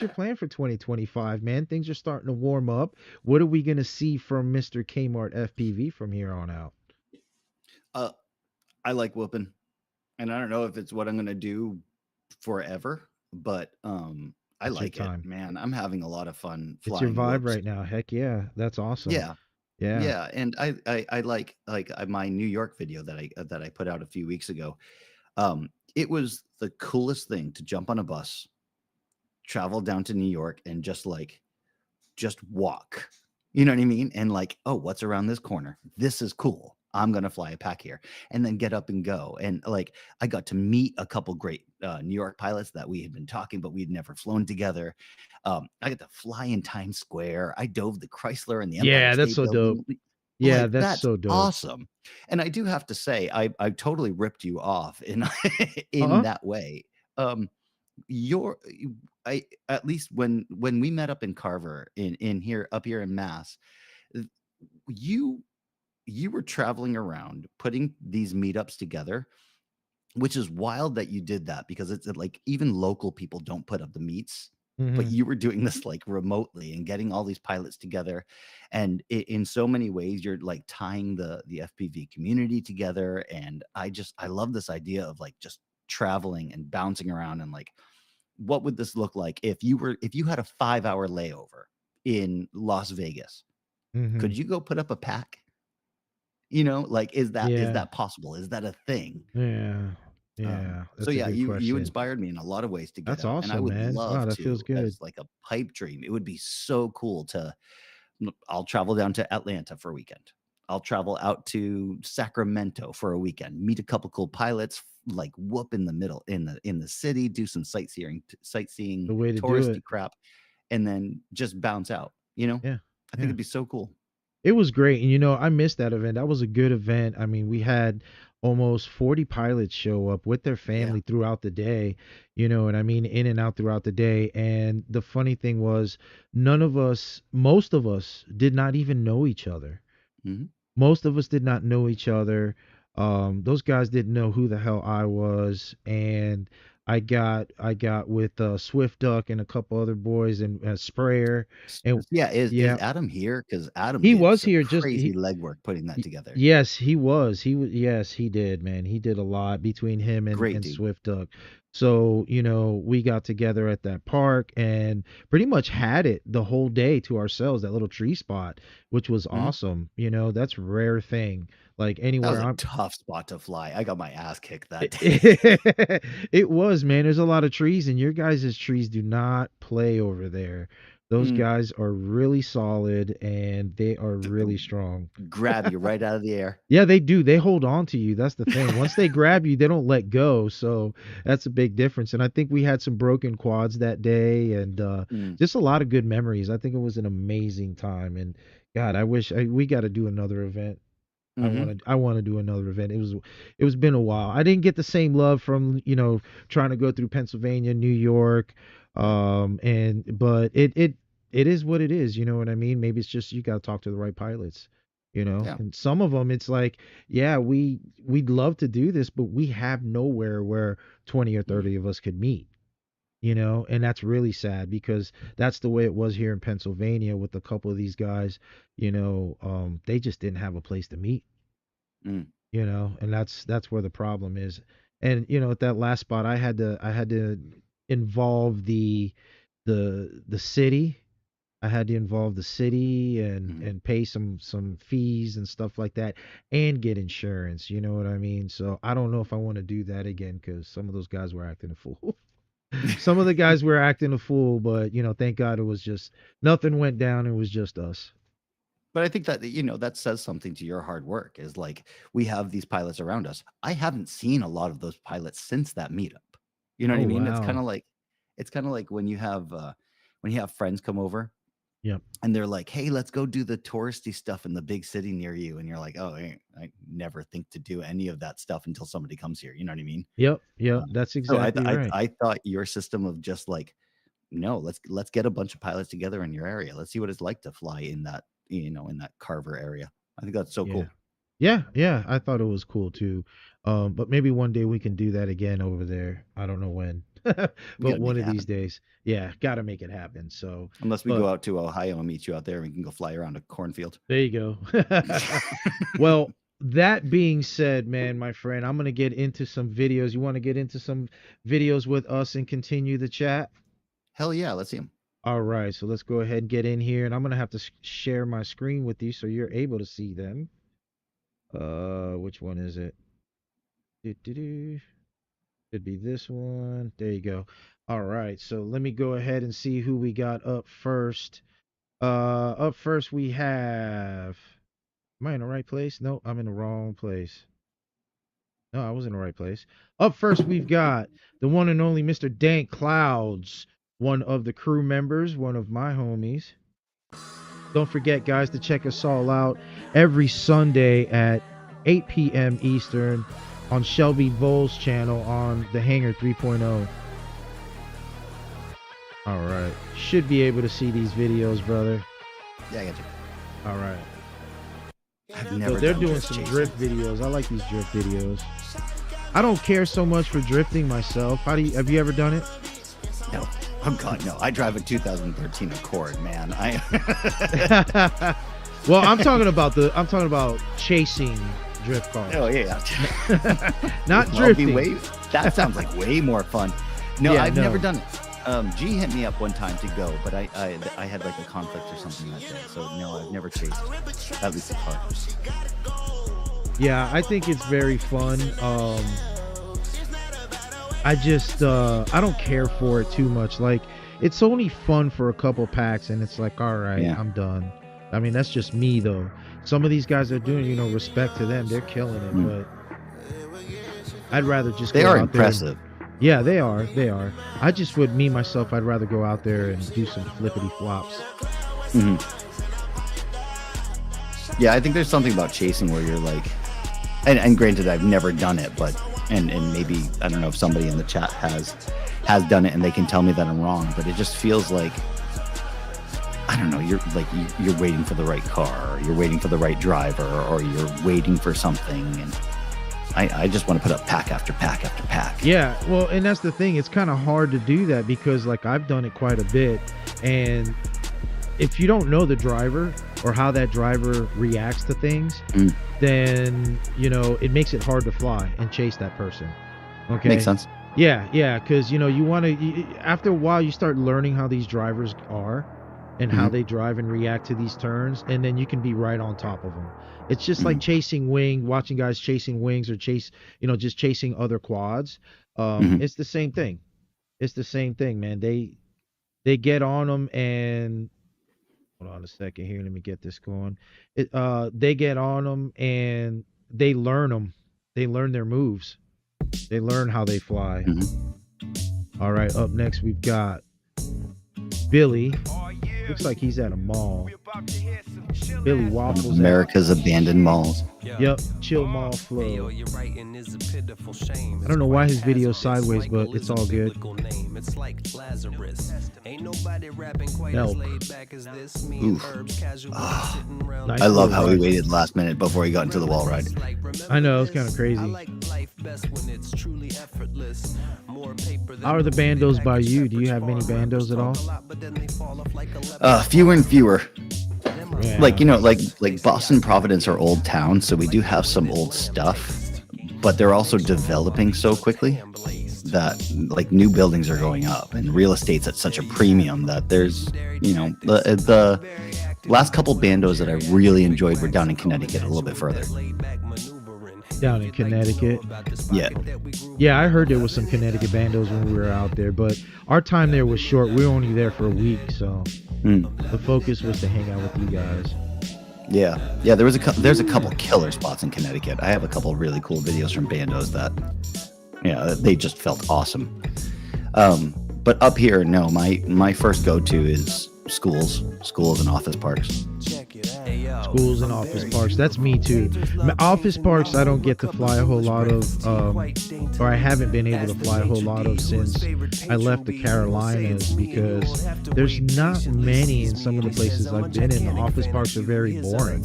your plan for 2025, man? Things are starting to warm up. What are we gonna see from Mr. Kmart FPV from here on out? Uh, I like whooping, and I don't know if it's what I'm gonna do forever, but, I It's your like it, time. man. I'm having a lot of fun It's your flying vibe whoops. right now. Heck yeah. That's awesome. Yeah. Yeah. Yeah, and I like, my New York video that I put out a few weeks ago. It was the coolest thing to jump on a bus, travel down to New York, and just walk. You know what I mean? And, like, "Oh, what's around this corner? This is cool. I'm gonna fly a pack here," and then get up and go. And, like, I got to meet a couple great New York pilots that we had been talking, but we'd never flown together. I got to fly in Times Square. I dove the Chrysler and the Empire Yeah, that's State so dope. Building. Yeah, Like, that's that's so dope. awesome. And I do have to say, I totally ripped you off in in Uh-huh. that way. Um, your I At least when we met up in Carver, in here up here in Mass, th- you you were traveling around putting these meetups together, which is wild that you did that because it's like even local people don't put up the meets, but Hmm. you were doing this like remotely and getting all these pilots together. And in so many ways, you're like tying the FPV community together. And I love this idea of like just traveling and bouncing around and like, what would this look like if you had a 5-hour layover in Las Vegas? Hmm. Could you go put up a pack? Like, is Yeah. that possible? Is that a thing? Yeah. Yeah. So That's a yeah, good you question. inspired me in a lot of ways to get That's out, and I awesome, would man. Wow, love that feels to good. as like a pipe dream. It would be so cool to I'll travel down to Atlanta for a weekend. I'll travel out to Sacramento for a weekend, meet a couple cool pilots, like whoop in the middle in the city, do some The sightseeing, way to do touristy it. crap, and then just bounce out? Yeah. I think Yeah. it'd be so cool. It was great. And I missed that event. That was a good event. I mean, we had almost 40 pilots show up with their Yeah. family throughout the day, and I mean in and out throughout the day. And the funny thing was most of us did not even know each other. Mhm. Most of us did not know each other. Those guys didn't know who the hell I was, and I got with Swift Duck and a couple other boys and Sprayer and Yeah, is yeah, Adam here? Because Adam he did was some here just crazy legwork putting that together. yes, he was. Yes, he did, man. He did a lot between him Great and dude. Swift Duck. So, we got together at that park and pretty much had it the whole day to ourselves, that little tree spot, which was Mhm. awesome. That's a rare thing. Like That was anywhere a I'm tough spot to fly. I got my ass kicked that day. it was, man. There's a lot of trees, and your guys' trees do not play over there. Those Mm. guys are really solid and they are really strong. Grab you right out of the air. Yeah, they do. They hold on to you. That's the thing. Once they grab you, they don't let go. So that's a big difference. And I think we had some broken quads that day and Mm. just a lot of good memories. I think it was an amazing time. And God, I wish we got to do another event. Mhm. I want to do another event. It was been a while. I didn't get the same love from, trying to go through Pennsylvania, New York. Right. But it is what it is, you know what I mean? Maybe it's just you got to talk to the right pilots, Yeah. And some of them it's like, yeah, we'd love to do this, but we have nowhere where 20 or Mm. 30 of us could meet. And that's really sad because that's the way it was here in Pennsylvania with a couple of these guys, they just didn't have a place to meet, Mm. and that's where the problem is. And at that last spot I had to involve the city. I had to involve the city and Mhm. and pay some fees and stuff like that and get insurance, you know what I mean? So I don't know if I want to do that again because some of those guys were acting a fool. Some of the guys were acting a fool, but thank God it was just nothing went down. It was just us. But I think that, that says something to your hard work is like we have these pilots around us. I haven't seen a lot of those pilots since that meetup. You know what Oh I mean? wow. It's kind of like when you have friends come over Yep. and they're like, "Hey, let's go do the touristy stuff in the big city near you." And you're like, "Oh, I never think to do any of that stuff until somebody comes here." You know what I mean? Yep. Yep. Uh, That's so exactly right. I thought your system of just like, no, let's get a bunch of pilots together in your area. Let's see what it's like to fly in that, in that Carver area. I think that's so Yeah. cool. Yeah, yeah, I thought it was cool too. But maybe one day we can do that again over there. I don't know when, but We got to one make it of these happen. days. Yeah, got to make it happen. So, Unless we go but out to Ohio and meet you out there, and we can go fly around a cornfield. there you go. Well, that being said, man, my friend, I'm gonna get into some videos. You want to get into some videos with us and continue the chat? Hell yeah, let's see them. All right, so let's go ahead and get in here, and I'm gonna have to share my screen with you so you're able to see them. Which one is it? Do. Should be this one. There you go. All right, so let me go ahead and see who we got up first. Up first we have. Am I in the right place? No, I'm in the wrong place. No, I was in the right place. Up first we've got the one and only Mr. Dank Clouds, one of the crew members, one of my homies. Don't forget, guys, to check us all out every Sunday at 8 p.m. Eastern on Shelby Voles channel on the Hangar 3.0. All right. Should be able to see these videos, brother. Yeah, I got you. All right. I've So never they're done doing drift some chasing. drift videos. I like these drift videos. I don't care so much for drifting myself. Have you ever done it? No. Oh God, no. I drive a 2013 Accord, man. Well, I'm talking about chasing drift cars. Oh yeah. Not Well, be drifting. that sounds like way more fun. No, Yeah, I've never no. done it. G hit me up one time to go, but I had like a conflict or something that day, so no, I've never chased at least a car. Yeah, I think it's very fun. I just I don't care for it too much. Like it's only fun for a couple packs and it's like, all right, Yeah. I'm done. I mean, that's just me though. Some of these guys are doing, respect to them. They're killing it, Mm. but I'd rather just They go are out there. impressive. Yeah, they are. They are. I just would me myself, I'd rather go out there and do some flippity flops. Mhm. Yeah, I think there's something about chasing where you're like, and granted, I've never done it, but and maybe I don't know if somebody in the chat has done it and they can tell me that I'm wrong, but it just feels like I don't know. You're like you're waiting for the right car, or you're waiting for the right driver, or you're waiting for something, and I just want to put up pack after pack after pack. Yeah, well, and that's the thing. It's kind of hard to do that because, like, I've done it quite a bit, and if you don't know the driver or how that driver reacts to things, then it makes it hard to fly and chase that person. Okay, Makes sense. Yeah, because you want to. After a while, you start learning how these drivers are and how they drive and react to these turns, and then you can be right on top of them. It's just like watching guys chasing wings or just chasing other quads. It's the same thing. It's the same thing, man. They get on them and hold on a second here. Let me get this going. They get on them and they learn them. They learn their moves. They learn how they fly. All right, up next we've got Billy. Looks like he's at a mall. Billy Waffles. America's abandoned malls. Yep, chill mall flow. I don't know why his video's sideways, but it's all good. Elk. Nice I love little how he ride. waited last minute before he got into the wall ride. I know, it's kind of crazy. How are the bandos by you? Do you have many bandos at all? Fewer and fewer. Yeah. Like Boston, Providence are old towns, so we do have some old stuff, but they're also developing so quickly that like new buildings are going up and real estate's at such a premium that there's the last couple bandos that I really enjoyed were down in Connecticut, a little bit further. Down in Connecticut. Yeah, I heard there was some Connecticut bandos when we were out there, but our time there was short. We were only there for a week, so the focus was to hang out with you guys. yeah. There's a couple killer spots in Connecticut. I have a couple really cool videos from bandos that they just felt awesome. But up here, no, my first go-to is schools and office parks. Schools and office parks. That's me too. Office parks I don't get to fly a whole lot of, or I haven't been able to fly a whole lot of since I left the Carolinas, because there's not many in some of the places I've been in. The office parks are very boring.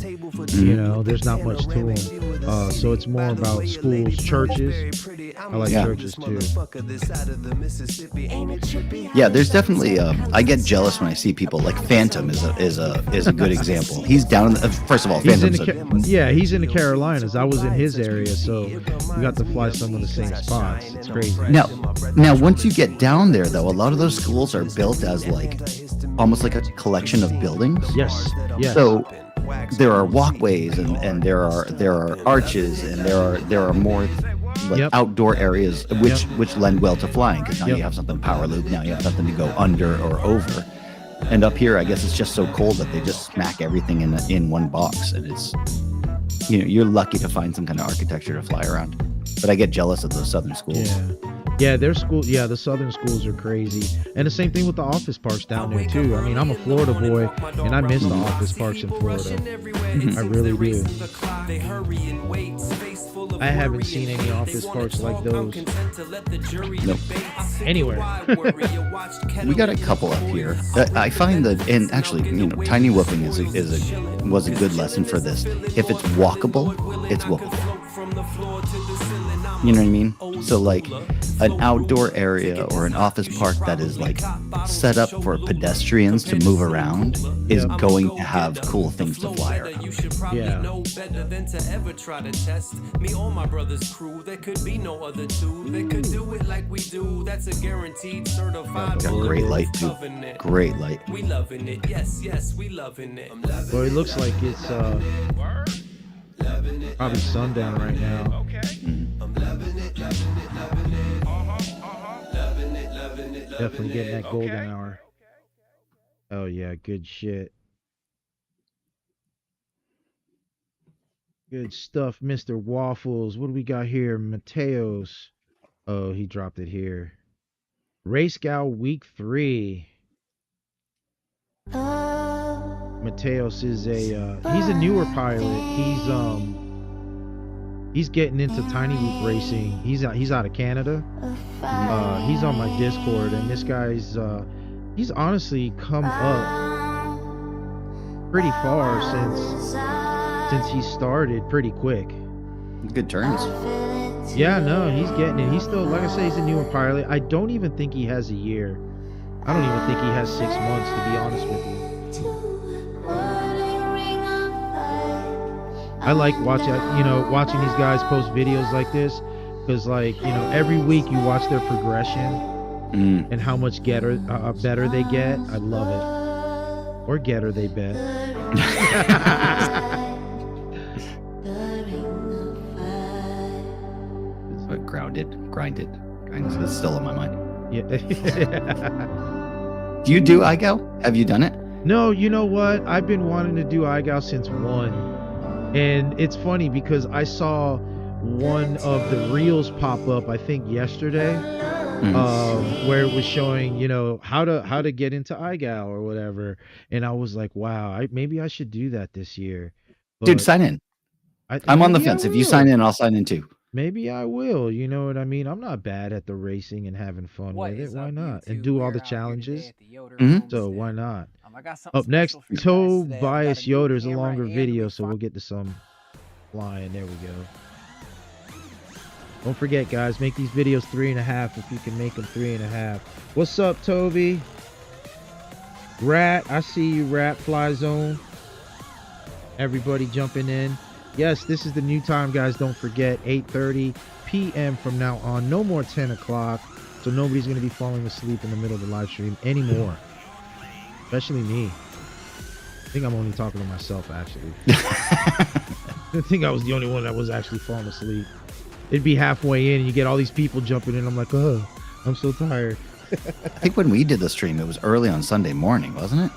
There's not much to them. So it's more about schools, churches. I like churches too. Yeah, there's definitely. I get jealous when I see people like Phantom is a good example. He's down in the, first of all, He's in Phantom's he's in the Carolinas. I was in his area, so we got to fly some of the same spots. It's crazy. Now once you get down there, though, a lot of those schools are built as like almost like a collection of buildings. Yes. So there are walkways and there are arches and there are more like outdoor areas which lend well to flying, because now you have something power loop. Now you have something to go under or over. And up here, I guess it's just so cold that they just smack everything in one box, and it's you're lucky to find some kind of architecture to fly around. But I get jealous of those southern schools. Yeah, their school. Yeah, the southern schools are crazy, and the same thing with the office parks down there too. I mean, I'm a Florida boy, and I miss the office parks in Florida. I really do. I haven't seen any office parks like those. Nope. Anywhere. We got a couple up here. I find that, and actually, tiny whooping was a good lesson for this. If it's walkable, it's whoopable. You know what I mean? So like an outdoor area or an office park that is like set up for pedestrians to move around is going to have cool things to fly around. Yeah. Got great light too. Great light. We loving it. Yes, we loving it. Well, it looks like it's probably sundown right now. Definitely getting that golden hour. Oh yeah, good shit. Good stuff, Mr. Waffles. What do we got here? Mateos. Oh, he dropped it here. Race Gal Week 3. Mateos is he's a newer pilot. He's getting into tiny whoop racing. He's out of Canada. He's on my Discord, and this guy's he's honestly come up pretty far since he started pretty quick. Good turns. Yeah, no, he's getting it. He's still, like I say, he's a newer pilot. I don't even think he has a year. I don't even think he has 6 months, to be honest with you. I like watching these guys post videos like this, because like, every week you watch their progression and how much better they get. I love it. Or getter they bet. Grinded. It's still on my mind. Yeah. Do you do iGo? Have you done it? No, you know what? I've been wanting to do iGal since 1. And it's funny because I saw one of the reels pop up, I think yesterday, where it was showing, how to get into iGal or whatever. And I was like, wow, maybe I should do that this year. Dude, But sign in. I'm on the maybe I fence. If you will. sign in, I'll sign in too. Maybe I will. You know what I mean? I'm not bad at the racing and having fun with it. Why not? And do all the challenges. So why not? Up next, Tobias Yoder is a longer video, so we'll get to some flying. There we go. Don't forget, guys, make these videos 3.5 if you can make them 3.5. What's up, Toby? Rat, I see you, Rat Fly Zone. Everybody jumping in. Yes, this is the new time, guys. Don't forget, 8:30 p.m. from now on. No more 10 o'clock. So nobody's going to be falling asleep in the middle of the live stream anymore. Especially me. I think I'm only talking to myself, actually. I think I was the only one that was actually falling asleep. It'd be halfway in and you get all these people jumping in. I'm like, oh, I'm so tired. I think when we did the stream, it was early on Sunday morning, wasn't it?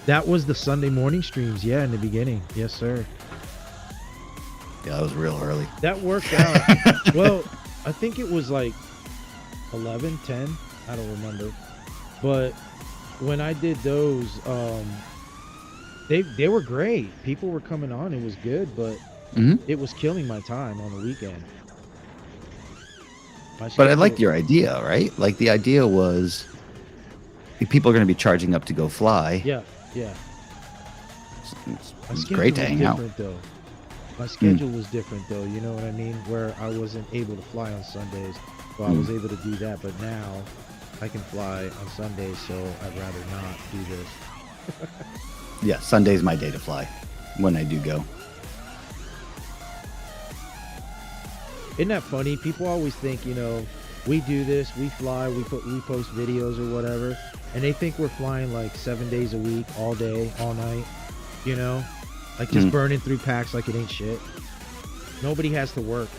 That was the Sunday morning streams, yeah, in the beginning. Yes, sir. Yeah, that was real early. That worked out. Well, I think it was like 11, 10. I don't remember. But when I did those, they were great. People were coming on. It was good, but it was killing my time on the weekend. But I liked your idea, right? Like the idea was people are going to be charging up to go fly. Yeah. It's great to hang out. Though. My schedule was different, though. You know what I mean? Where I wasn't able to fly on Sundays, so I was able to do that. But now I can fly on Sundays, so I'd rather not do this. Yeah, Sunday's my day to fly when I do go. Isn't that funny? People always think, we do this, we fly, we post videos or whatever, and they think we're flying like 7 days a week, all day, all night, like just burning through packs like it ain't shit. Nobody has to work.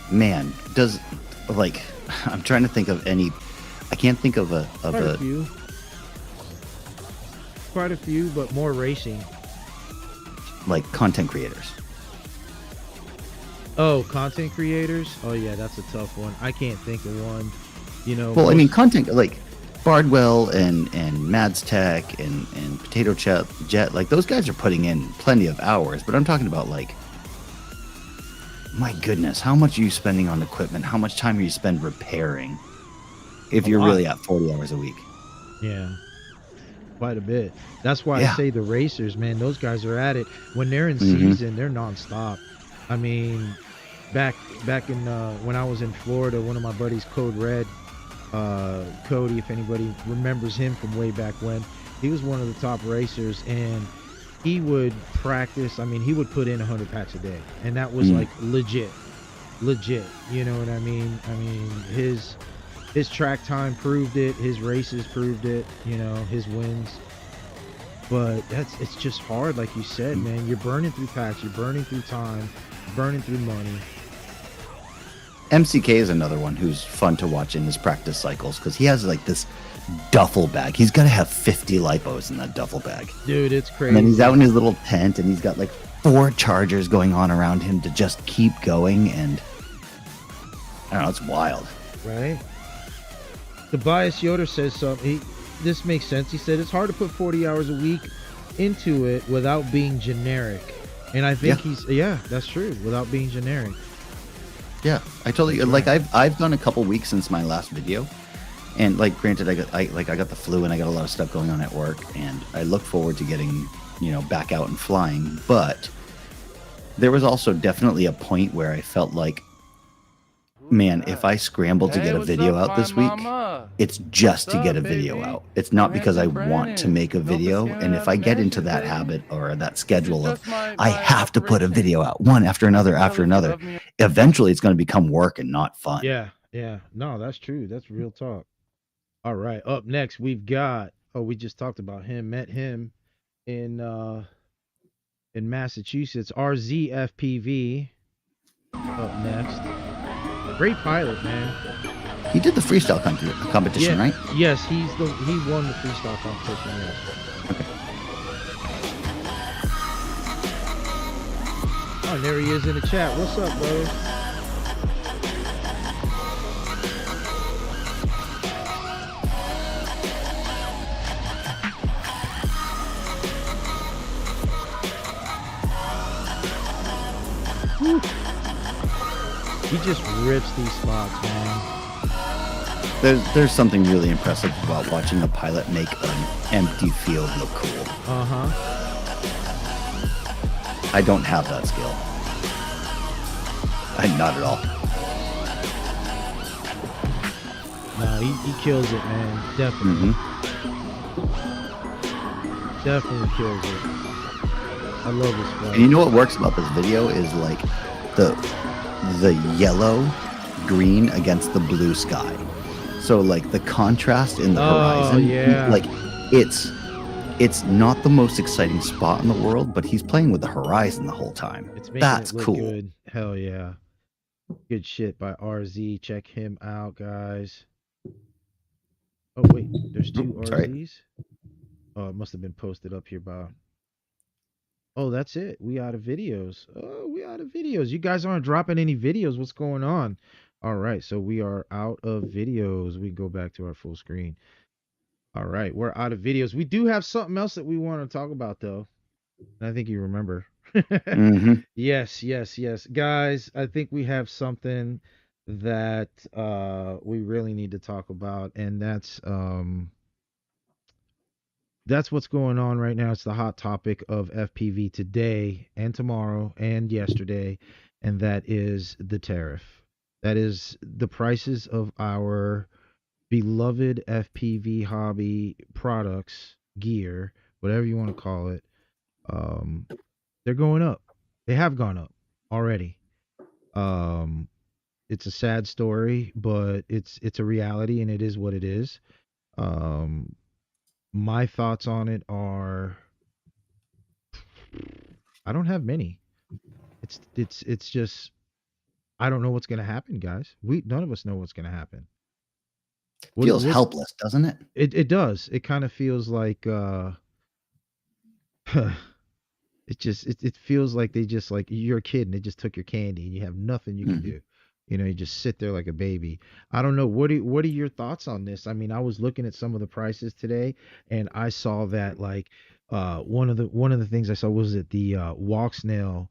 Man, I'm trying to think of any. I can't think of Quite a few, but more racing. Like content creators. Oh, content creators? Oh yeah, that's a tough one. I can't think of one. Well, I mean, content like Bardwell and Mads Tech and Potato Jet, like those guys are putting in plenty of hours. But I'm talking about like, my goodness, how much are you spending on equipment? How much time are you spend repairing? If you're really at 40 hours a week. Yeah. Quite a bit. That's why I say the racers, man, those guys are at it. When they're in season, they're nonstop. I mean, back in when I was in Florida, one of my buddies, Code Red, Cody, if anybody remembers him from way back when, he was one of the top racers, and he would practice. I mean, he would put in 100 packs a day, and that was like legit. You know what I mean? I mean, his track time proved it. His races proved it. His wins. But it's just hard, like you said, man. You're burning through packs. You're burning through time. Burning through money. MCK is another one who's fun to watch in his practice cycles because he has like this duffel bag. He's got to have 50 lipos in that duffel bag. Dude, it's crazy. And then he's out in his little tent and he's got like 4 chargers going on around him to just keep going. And I don't know, it's wild. Right? Tobias Yoder says something. This makes sense. He said it's hard to put 40 hours a week into it without being generic. And I think that's true, without being generic. Yeah, I totally like. I've done a couple weeks since my last video, and like, granted, I got the flu and I got a lot of stuff going on at work, and I look forward to getting back out and flying. But there was also definitely a point where I felt like, man, if I scramble to get a video out this week, it's just to get a video out. It's not because I want to make a video. And if I get into that habit or that schedule of I have to put a video out one after another, eventually it's going to become work and not fun. Yeah, yeah. No, that's true. That's real talk. All right. Up next, we've got. Oh, we just talked about him. Met him in Massachusetts. RZFPV. Up next. Great pilot, man. He did the freestyle competition, right? Yes, he won the freestyle competition. Yes. Okay. Oh, and there he is in the chat. What's up, bro? Woo. He just rips these spots, man. There's something really impressive about watching a pilot make an empty field look cool. Uh-huh. I don't have that skill. Not at all. No, he kills it, man. Definitely. Definitely kills it. I love this film. And you know what works about this video is like the yellow green against the blue sky. So like the contrast in the horizon, yeah. like it's not the most exciting spot in the world, but he's playing with the horizon the whole time. That's cool. Good. Hell yeah. Good shit by RZ. Check him out, guys. Oh wait, there's two RZs. Sorry. Oh, it must have been posted up here by. Oh, that's it. We out of videos. Oh, we out of videos. You guys aren't dropping any videos. What's going on? All right, so we are out of videos. We go back to our full screen. All right, we're out of videos. We do have something else that we want to talk about, though. I think you remember. Yes. Guys, I think we have something that we really need to talk about, and that's what's going on right now. It's the hot topic of FPV today and tomorrow and yesterday, and that is the tariff. That is the prices of our beloved FPV hobby products, gear, whatever you want to call it. They're going up. They have gone up already. It's a sad story, but it's a reality, and it is what it is. My thoughts on it are, I don't have many. It's just, I don't know what's going to happen, guys. None of us know what's going to happen. Feels helpless, doesn't it? It does. It kind of feels like it feels like they just, like, you're a kid and they just took your candy and you have nothing you can do. You know, you just sit there like a baby. I don't know. What are your thoughts on this? I mean, I was looking at some of the prices today, and I saw that, like, one of the things I saw was that the Walksnail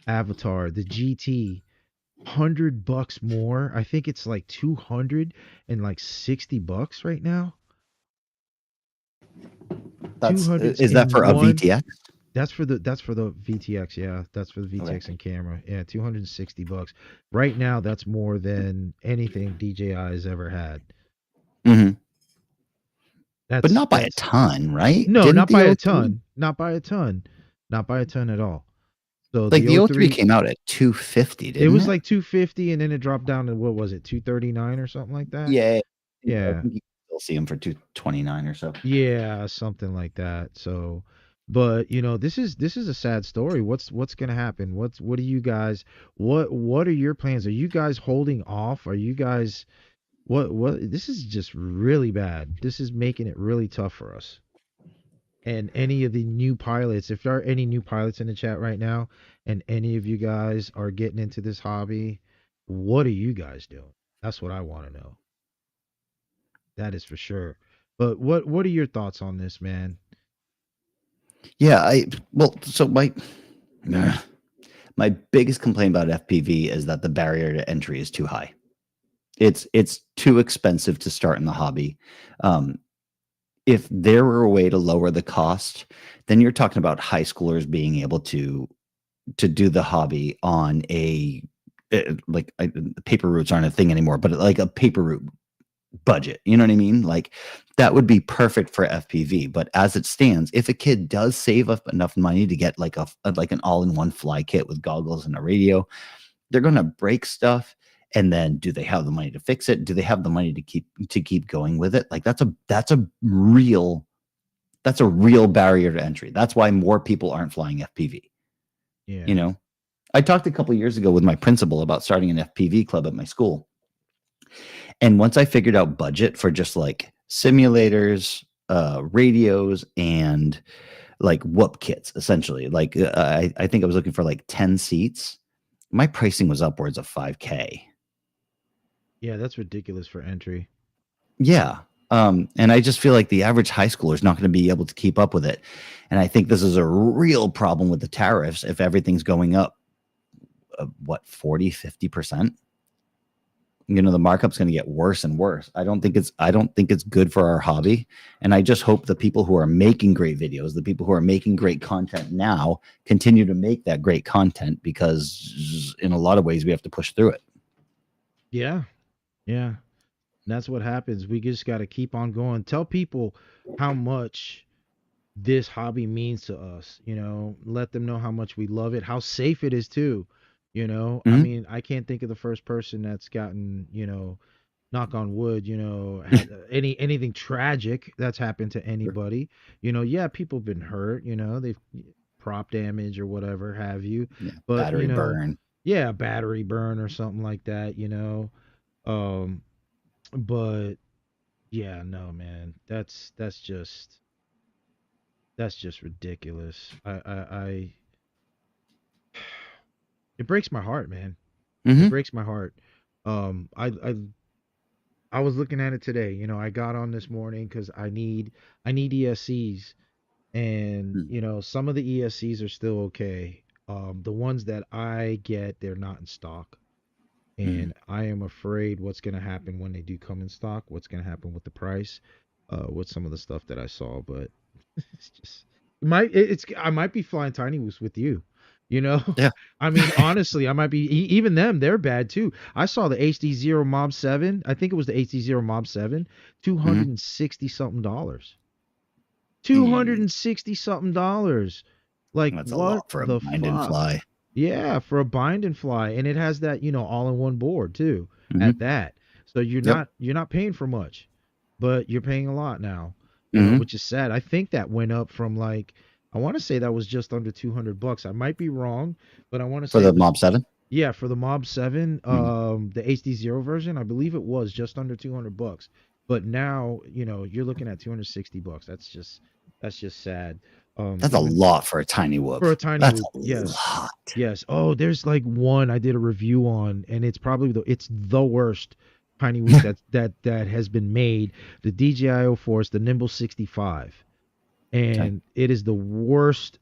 Avatar, the GT, $100 more. I think it's like $260 right now. Is that for a VTX? That's for the VTX, yeah. That's for the VTX and camera. Yeah, $260. Right now, that's more than anything DJI has ever had. But not by a ton, right? No, not by a ton. Not by a ton. Not by a ton at all. So like the O3 came out at 250, didn't it? It was like 250, and then it dropped down to, what was it, 239 or something like that? Yeah. Yeah. I think you can still see them for 229 or so. Yeah, something like that. So, but you know, this is a sad story. What's gonna happen? What are you guys? What are your plans? Are you guys holding off? Are you guys what? This is just really bad. This is making it really tough for us. And any of the new pilots, if there are any new pilots in the chat right now, and any of you guys are getting into this hobby, what are you guys doing? That's what I want to know. That is for sure. But what are your thoughts on this, man? Yeah, so my biggest complaint about FPV is that the barrier to entry is too high. It's too expensive to start in the hobby. If there were a way to lower the cost, then you're talking about high schoolers being able to to do the hobby on a like paper routes aren't a thing anymore, but like a paper route budget. You know what I mean? Like that would be perfect for FPV. But as it stands, if a kid does save up enough money to get like like an all-in-one fly kit with goggles and a radio, they're gonna break stuff. And then do they have the money to fix it? Do they have the money to keep going with it? Like that's a real barrier to entry. That's why more people aren't flying FPV. Yeah. You know, I talked a couple years ago with my principal about starting an FPV club at my school. And once I figured out budget for just like simulators, radios, and like whoop kits, essentially, like I think I was looking for like 10 seats. My pricing was upwards of $5,000. Yeah, that's ridiculous for entry. Yeah. And I just feel like the average high schooler is not going to be able to keep up with it. And I think this is a real problem with the tariffs if everything's going up, 40-50%. You know, the markup's going to get worse and worse. I don't think it's good for our hobby. And I just hope the people who are making great videos, the people who are making great content now, continue to make that great content, because in a lot of ways we have to push through it. Yeah. Yeah. That's what happens. We just got to keep on going. Tell people how much this hobby means to us, let them know how much we love it, how safe it is too. I Mhm. mean, I can't think of the first person that's gotten, knock on wood, had anything tragic that's happened to Sure. anybody. Yeah, people have been hurt, they've prop damage or whatever have you. Yeah. But, Battery burn. yeah, battery burn or something like that, Um, but yeah, no, man, that's just ridiculous. It breaks my heart, man. It Hmm. breaks my heart. I was looking at it today. I got on this morning because I need ESCs, and some of the ESCs are still okay. The ones that I get, they're not in stock, Mm-hmm. and I am afraid what's gonna happen when they do come in stock. What's gonna happen with the price, with some of the stuff that I saw, but it's just I might be flying tiny whoops with you. You know, Yeah. I mean, honestly, I might be even them. They're bad too. I saw the HD0 Mob 7. I think it was the HD0 Mob 7, Hmm. 260 something dollars. Yeah. 260 something dollars. Like That's a what lot for a the bind and fuck? fly. Yeah, for a bind and fly, and it has that all-in-one board too. At Hmm. that, so you're Yep. not paying for much, but you're paying a lot now. Hmm. Which is sad. I think that went up from like I want to say that was just under $200. I might be wrong, but I want to For say the it was Mob 7. yeah for the Mob 7, Hmm. the HD0 version. I believe it was just under $200. But now you're looking at $260. That's just sad. That's a Even lot for a tiny whoop. for a tiny That's whoop, a yes. lot. Yes. Oh, there's like one I did a review on, and it's the worst tiny whoop that has been made. The DJI Force, the Nimble 65, Okay. and it is the worst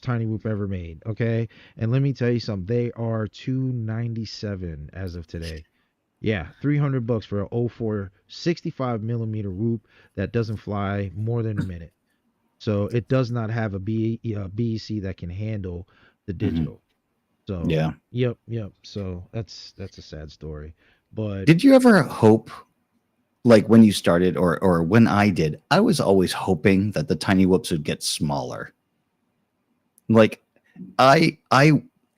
tiny whoop ever made. Okay, and let me tell you something. They are 297 as of today. Yeah, $300 for a 04 65 millimeter whoop that doesn't fly more than a minute. So it does not have a BEC that can handle the Hmm. digital. So Yeah. yep. So that's a sad story. But Did you ever hope, like when you started, or when I did, I was always hoping that the tiny whoops would get smaller. Like I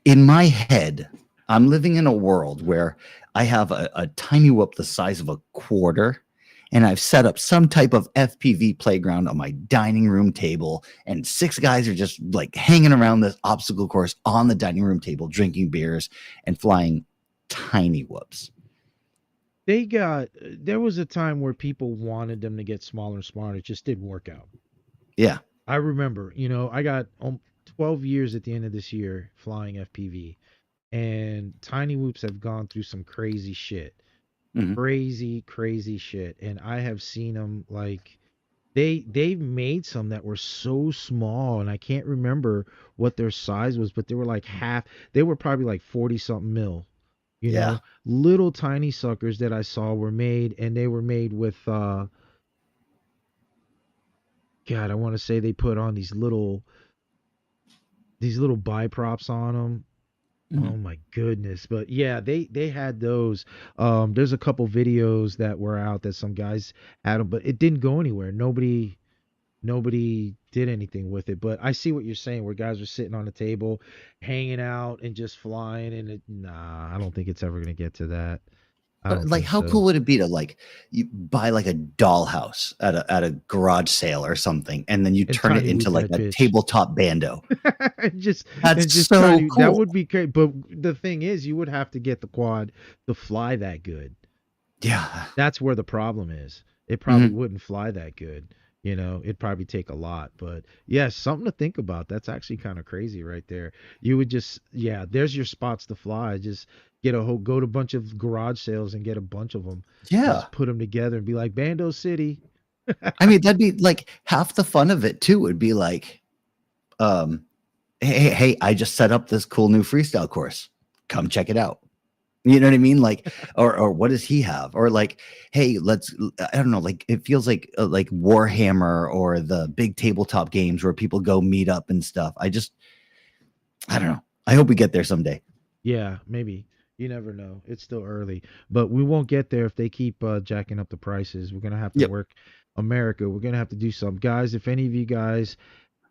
in my head, I'm living in a world where I have a tiny whoop the size of a quarter, and I've set up some type of FPV playground on my dining room table, and 6 guys are just like hanging around this obstacle course on the dining room table, drinking beers and flying tiny whoops. there was a time where people wanted them to get smaller and smaller. It just didn't work out. Yeah. I remember, I got 12 years at the end of this year flying FPV, and tiny whoops have gone through some crazy shit. Hmm. Crazy shit. And I have seen them like they've made some that were so small, and I can't remember what their size was, but they were like they were probably like 40 something mil. Yeah. Little tiny suckers that I saw were made, and they were made with God, I want to say they put on these little these little biprops on them. Mhm. Oh my goodness. But yeah, they had those. There's a couple videos that were out that some guys had them, but it didn't go anywhere. Nobody did anything with it. But I see what you're saying, where guys are sitting on the table, hanging out and just flying. And nah, I don't think it's ever gonna get to that. I But don't like, think how so. cool would it be to like you buy like a dollhouse at a garage sale or something, and then you And turn it tiny into loop like that a bitch. tabletop bando? and just and That's just so tiny. That cool. would be great. But the thing is, you would have to get the quad to fly that good. Yeah. That's where the problem is. It probably Mhm. wouldn't fly that good. It'd probably take a lot. But yeah, something to think about. That's actually kind of crazy right there. You would just, yeah, there's your spots to fly. Just go to a bunch of garage sales and get a bunch of them and Yeah. just put them together and be like Bando City. I mean, that'd be like half the fun of it too would be like, um, hey, I just set up this cool new freestyle course. Come check it out. You know what I mean? Like, or what does he have? Or like, hey, I don't know, like it feels like Warhammer or the big tabletop games where people go meet up and stuff. I don't know. I hope we get there someday. Yeah, maybe. You never know. It's still early, but we won't get there if they keep jacking up the prices. We're gonna have to Yep. work America. We're gonna have to do something, guys. If any of you guys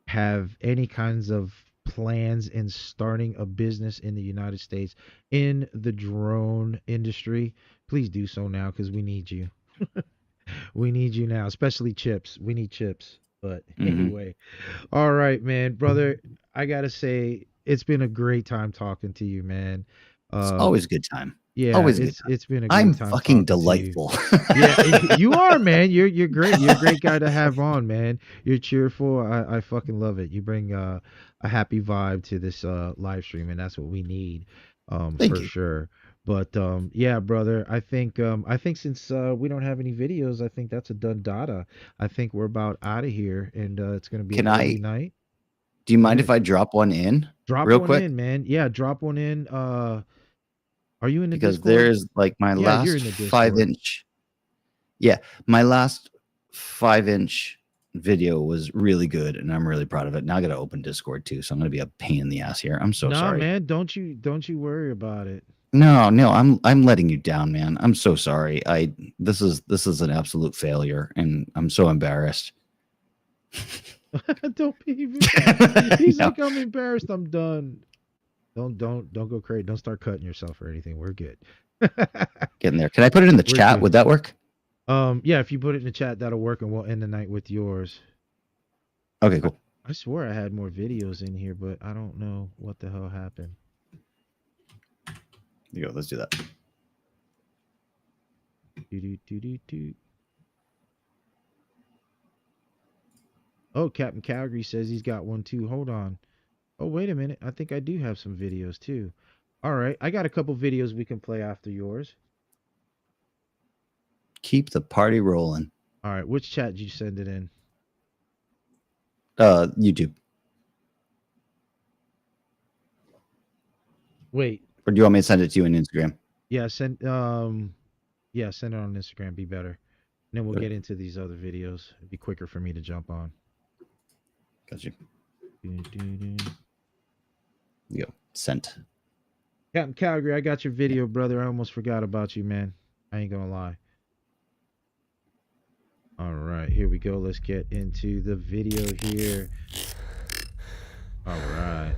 have any kinds of plans in starting a business in the United States in the drone industry, please do so now because we need you. We need you now, especially chips. We need chips. But Mhm. anyway, all right, man, brother. I gotta say, it's been a great time talking to you, man. It's Uh, always a good time. yeah, Always a good time. it's been a I'm great time fucking talking to you. delightful. Yeah, you are, man. You're great. You're a great guy to have on, man. You're cheerful. I fucking love it. You bring a happy vibe to this live stream, and that's what we need, Thank for you. sure. But yeah, brother, I think since we don't have any videos, I think that's a done data. I think we're about out of here, and it's gonna be an Can early I night. do you Go mind if ahead. I drop one in Drop real one quick? in, man. Yeah, drop one in. Are you in the Because Discord? there's like my Yeah, you're last in the five Discord. inch. Yeah, my last 5-inch video was really good, and I'm really proud of it. Now I got to open Discord too, so I'm gonna be a pain in the ass here. I'm so Nah, sorry. man, don't you worry about it. No, I'm letting you down, man. I'm so sorry. This is an absolute failure, and I'm so embarrassed. Don't be embarrassed. He's No, like, I'm embarrassed. I'm done. Don't go crazy. Don't start cutting yourself or anything. We're good. getting there. Can I put it in the We're chat? good. Would that work? Yeah, if you put it in the chat, that'll work, and we'll end the night with yours. Okay, I, cool. I swear I had more videos in here, but I don't know what the hell happened. Here you go. Let's do that. Do. Oh, Captain Calgary says he's got one too. Hold on. Oh, wait a minute. I think I do have some videos too. All right, I got a couple videos we can play after yours. Keep the party rolling. All right, which chat did you send it in? YouTube. Wait, Or do you want me to send it to you on Instagram? yeah, send it on Instagram. Be better. And then we'll Okay. get into these other videos. It'd be quicker for me to jump on. Got you. Do. Here you go. Sent. Captain Calgary, I got your video, brother. I almost forgot about you, man. I ain't gonna lie. All right, here we go. Let's get into the video here. All right.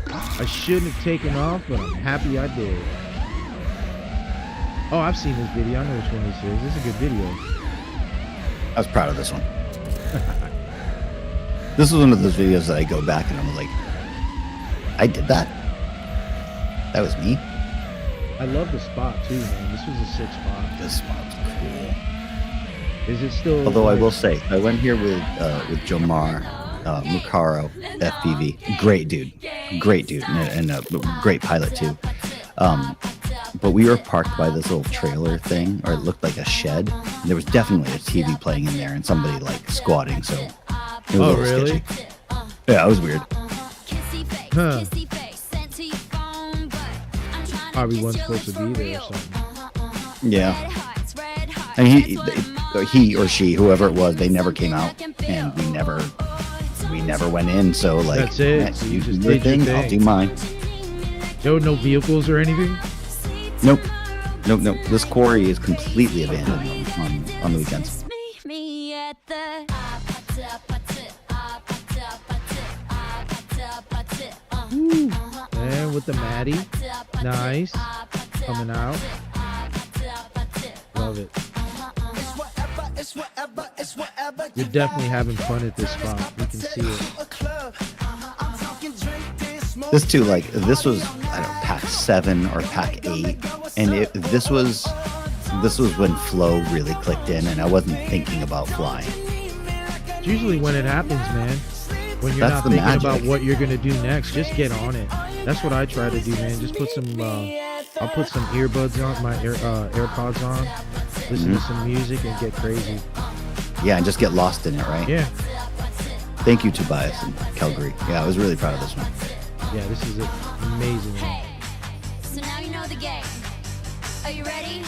I shouldn't have taken off, but I'm happy I did. Oh, I've seen this video. I know which one this is. This is a good video. I was proud of this one. This was one of those videos that I go back and I'm like, I did that. That was me. I love the spot too, man. This was a sick spot. This spot's cool. Is it still? Although I like- will say, I went here with Jomar Mukaro, EfpV. Great dude, and a great pilot too. But we were parked by this little trailer thing, or it looked like a shed. And there was definitely a TV playing in there, and somebody like squatting. So it was a Oh, little really? sketchy. Yeah, it was weird. Huh. Probably wasn't supposed to be there or something. Yeah. And he or she, whoever it was, they never came out, and we we never went in. So like, That's it. yeah, So you you just do your did your thing, I'll thing. do mine. No vehicles or anything? Nope. This quarry is completely abandoned on the weekends. Me at the And with the Maddie. Nice. Coming out. Love it. You're definitely having fun at this spot. You can see it. This too, like this was, I don't know, pack 7 or pack 8, and this was when flow really clicked in, and I wasn't thinking about flying. It's usually when it happens, man. When you're That's not the thinking magic. about what you're gonna do next, just get on it. That's what I try to do, man. Just put some. I'll put some earbuds on, my AirPods on, listen to some music, and get crazy. Yeah, and just get lost in it, right? Yeah, Thank you, Tobias and Calgary. Yeah, I was really proud of this one. yeah. This is amazing. Hey, so now you know the game. Are you ready?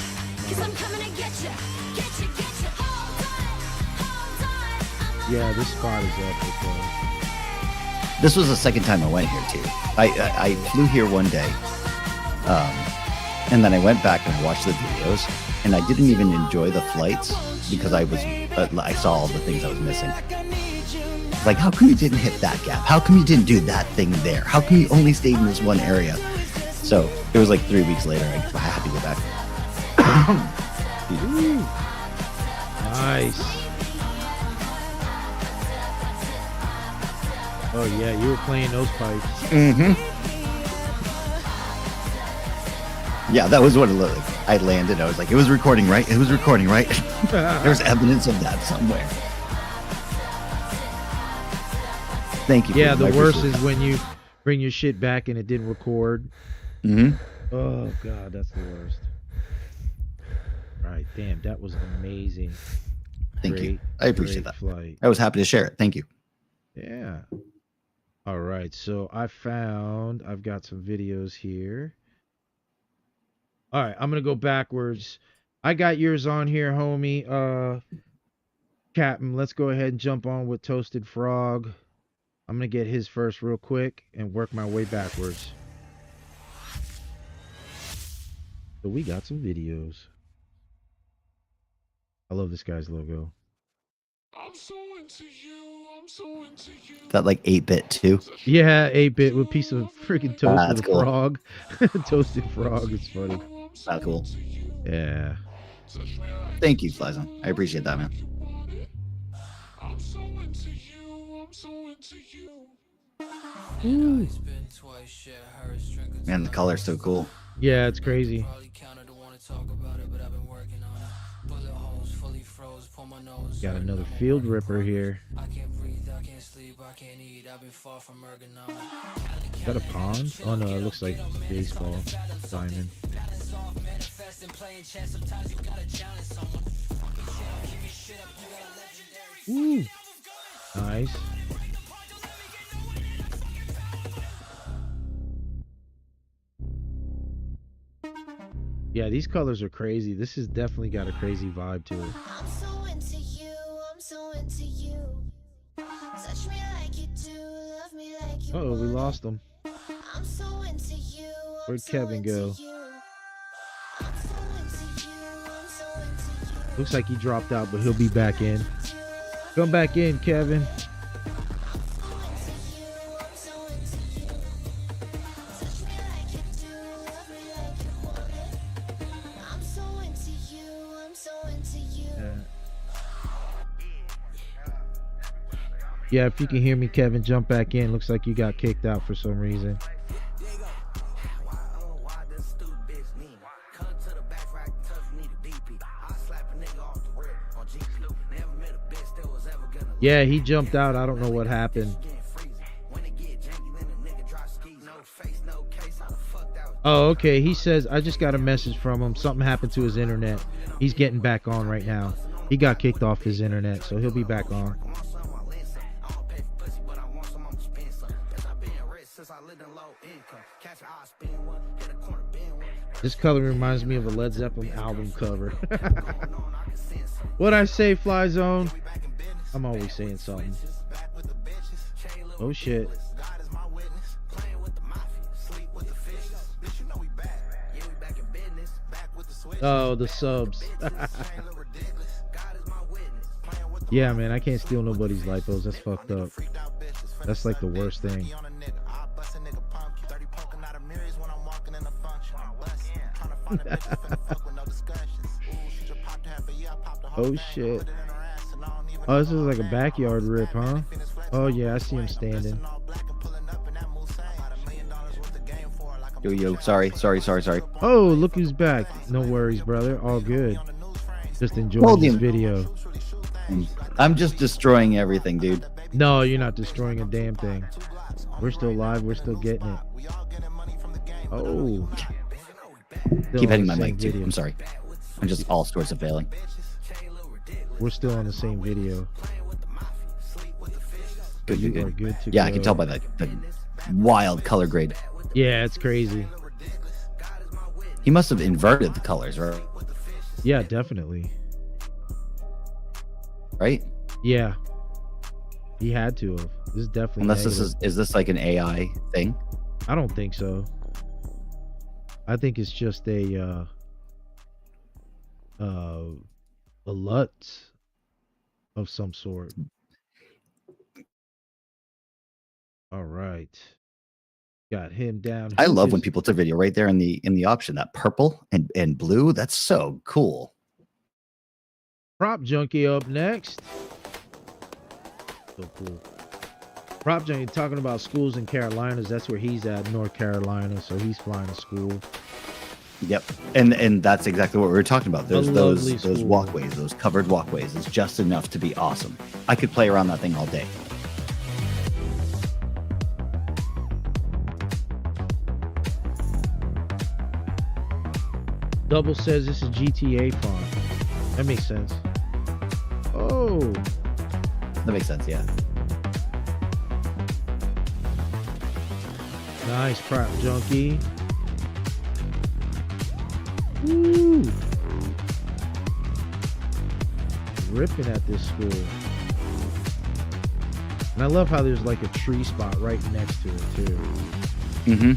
Cause I'm coming to get you. Get you. Hold on. Yeah, this spot is epic, bro. This was the second time I went here too. I flew here one day, and then I went back and watched the videos, and I didn't even enjoy the flights because I saw all the things I was missing. Like, how come you didn't hit that gap? How come you didn't do that thing there? How come you only stayed in this one area? So it was like 3 weeks later, I had to go back. Nice. Oh yeah, you were playing those pipes. Yeah, that was what it looked like. I landed. I was like, it was recording, right? It was recording, right? There's evidence of that somewhere. Thank you. Yeah, the I worst appreciate is when you bring your shit back and it didn't record. that. Oh god, that's the worst. Right, damn, that was amazing. Thank you. Great, I appreciate great that. flight. I was happy to share it. Thank you. Yeah. All right, so I've got some videos here. All right, I'm gonna go backwards. I got yours on here, homie. Captain, let's go ahead and jump on with Toasted Frog. I'm gonna get his first real quick and work my way backwards. So we got some videos. I love this guy's logo. That like 8-bit too. Yeah, 8-bit with a piece of freaking toast That's with a cool. frog. Toasted frog, it's funny. That's cool. Yeah. Thank you, Flyzone. I appreciate that, man. Man, the color's so cool. Yeah, it's crazy. Got another field ripper here. Is that a pond? Oh no, it looks like baseball diamond. Ooh, nice. Yeah, these colors are crazy. This has definitely got a crazy vibe to it. I'm so into you, I'm so into you. Touch me like you do, love me like you Uh oh, we lost him. I'm so into you. Where'd Kevin go? Looks like he dropped out, but he'll be back in. Come back in, Kevin. Yeah, if you can hear me, Kevin, jump back in. Looks like you got kicked out for some reason. Yeah, he jumped out. I don't know what happened. Oh, okay. He says, I just got a message from him. Something happened to his internet. He's getting back on right now. He got kicked off his internet, so he'll be back on. This color reminds me of a Led Zeppelin album cover. What'd I say, Fly Zone? I'm always saying something. Oh shit. Oh, the subs. Yeah, man, I can't steal nobody's lipos. That's fucked up. That's like the worst thing. Oh shit. Oh, this is like a backyard rip, huh? Oh yeah, I see him standing. Yo, sorry. Oh, look who's back. No worries, brother. All good. Just enjoying Hold this him. video. I'm just destroying everything, dude. No, you're not destroying a damn thing. We're still live. We're still getting it. Oh. Still Keep on hitting the my same mic, too. video. I'm sorry. I'm just all sorts of failing. We're still on the same video. Good. You are good to Yeah, go. I can tell by the wild color grade. Yeah, it's crazy. He must have inverted the colors, Yeah, definitely. right? Yeah. He had to have. This is definitely Unless negative. is this like an AI thing? I don't think so. I think it's just a LUT of some sort. All right. Got him down. I Who love when is- people take video right there in the option, that purple and blue. That's so cool. Prop Junkie up next. So cool. Prop Junkie talking about schools in Carolinas. That's where he's at, North Carolina. So he's flying to school. Yep. And that's exactly what we were talking about. There's those lovely school. walkways, those covered walkways is just enough to be awesome. I could play around that thing all day. Double says this is GTA font. That makes sense. Oh, That makes sense, yeah. nice Prop Junkie. Woo. Ripping at this school. And I love how there's like a tree spot right next to it too. Mm-hmm.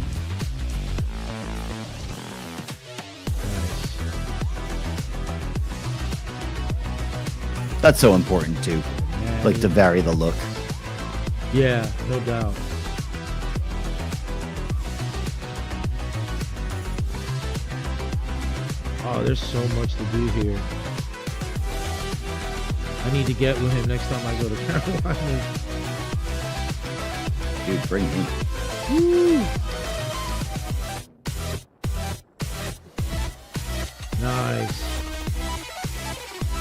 Nice. That's so important too. Man, Like to vary the look. yeah, no doubt. Oh, there's so much to do here. I need to get with him next time I go to Carolina. Dude, bring me. Woo. Nice.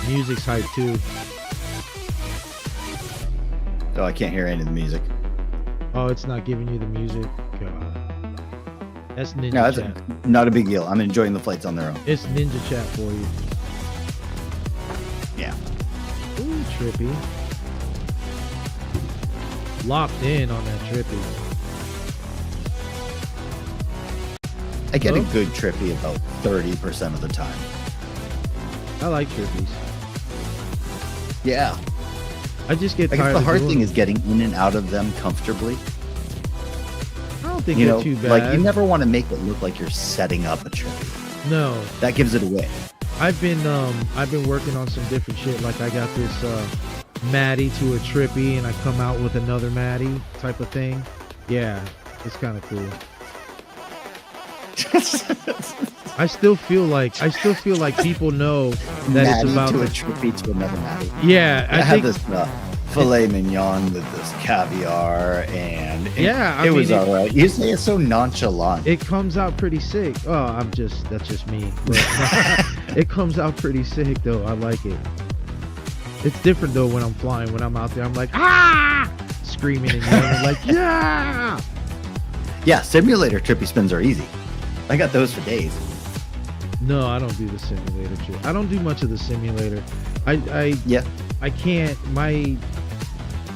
Music's hype too. Oh, I can't hear any of the music. Oh, it's not giving you the music. God. That's Ninja No, that's Chat. not a big deal. I'm enjoying the flights on their own. It's Ninja Chat for you. Yeah. Ooh, trippy. Locked in on that trippy. I get a Oh. good trippy about 30% of the time. I like trippies. Yeah. I just get I guess tired the of hard doing thing them. is getting in and out of them comfortably. I don't think You they're know, too bad. like you never want to make it look like you're setting up a trippy. No. That gives it away. I've been working on some different shit. Like I got this Maddie to a trippy, and I come out with another Maddie type of thing. Yeah, it's kind of cool. I still feel like people know that Maddie it's about to a the trippy to another Maddie. yeah. I I had think this filet mignon with this caviar, and Yeah, I it was mean, all right. You say it's so nonchalant. it comes out pretty sick. Oh, that's just me. But it comes out pretty sick though. I like it. It's different though when I'm flying. When I'm out there, I'm like screaming and yelling like yeah. Yeah, simulator trippy spins are easy. I got those for days. No, I don't do the simulator trip. I don't do much of the simulator. Yeah. I can't. My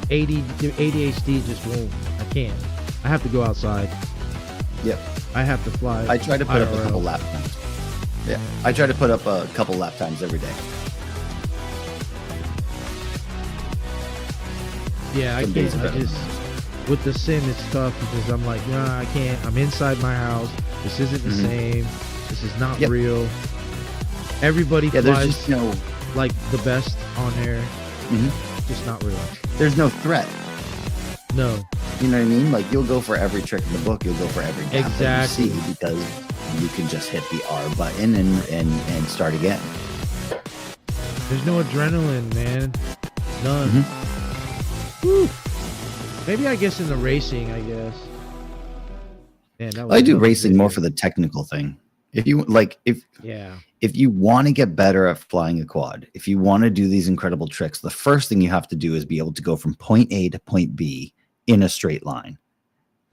ADHD just won't. I can't. I have to go outside. Yep. I have to fly. I try to put up a IRL. couple lap times. Yeah. I try to put up a couple lap times every day. Yeah, I Some can't. days are I better. just with the sim, it's tough because I'm like, nah, I can't. I'm inside my house. This isn't the same. This is not real. Everybody There's flies just no, like the best on there. Just not real. there's no threat. No. You know what I mean? Like, you'll go for every trick in the book. You'll go for every gap that you see because you can just hit the R button and start again. There's no adrenaline, man. None. Whew. Maybe I guess in the racing, I guess. Man, that was I do another racing more video. for the technical thing. If you like, if Yeah. you want to get better at flying a quad, if you want to do these incredible tricks, the first thing you have to do is be able to go from point A to point B in a straight line.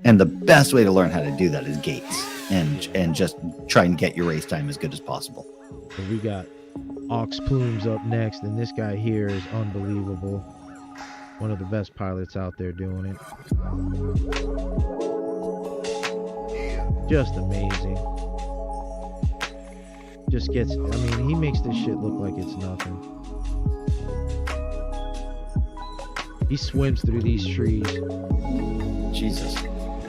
And the best way to learn how to do that is gates and just try and get your race time as good as possible. So we got Ox Plumes up next, and this guy here is unbelievable. One of the best pilots out there doing it. Just amazing. Just gets, I mean, he makes this shit look like it's nothing. He swims through these trees. Jesus.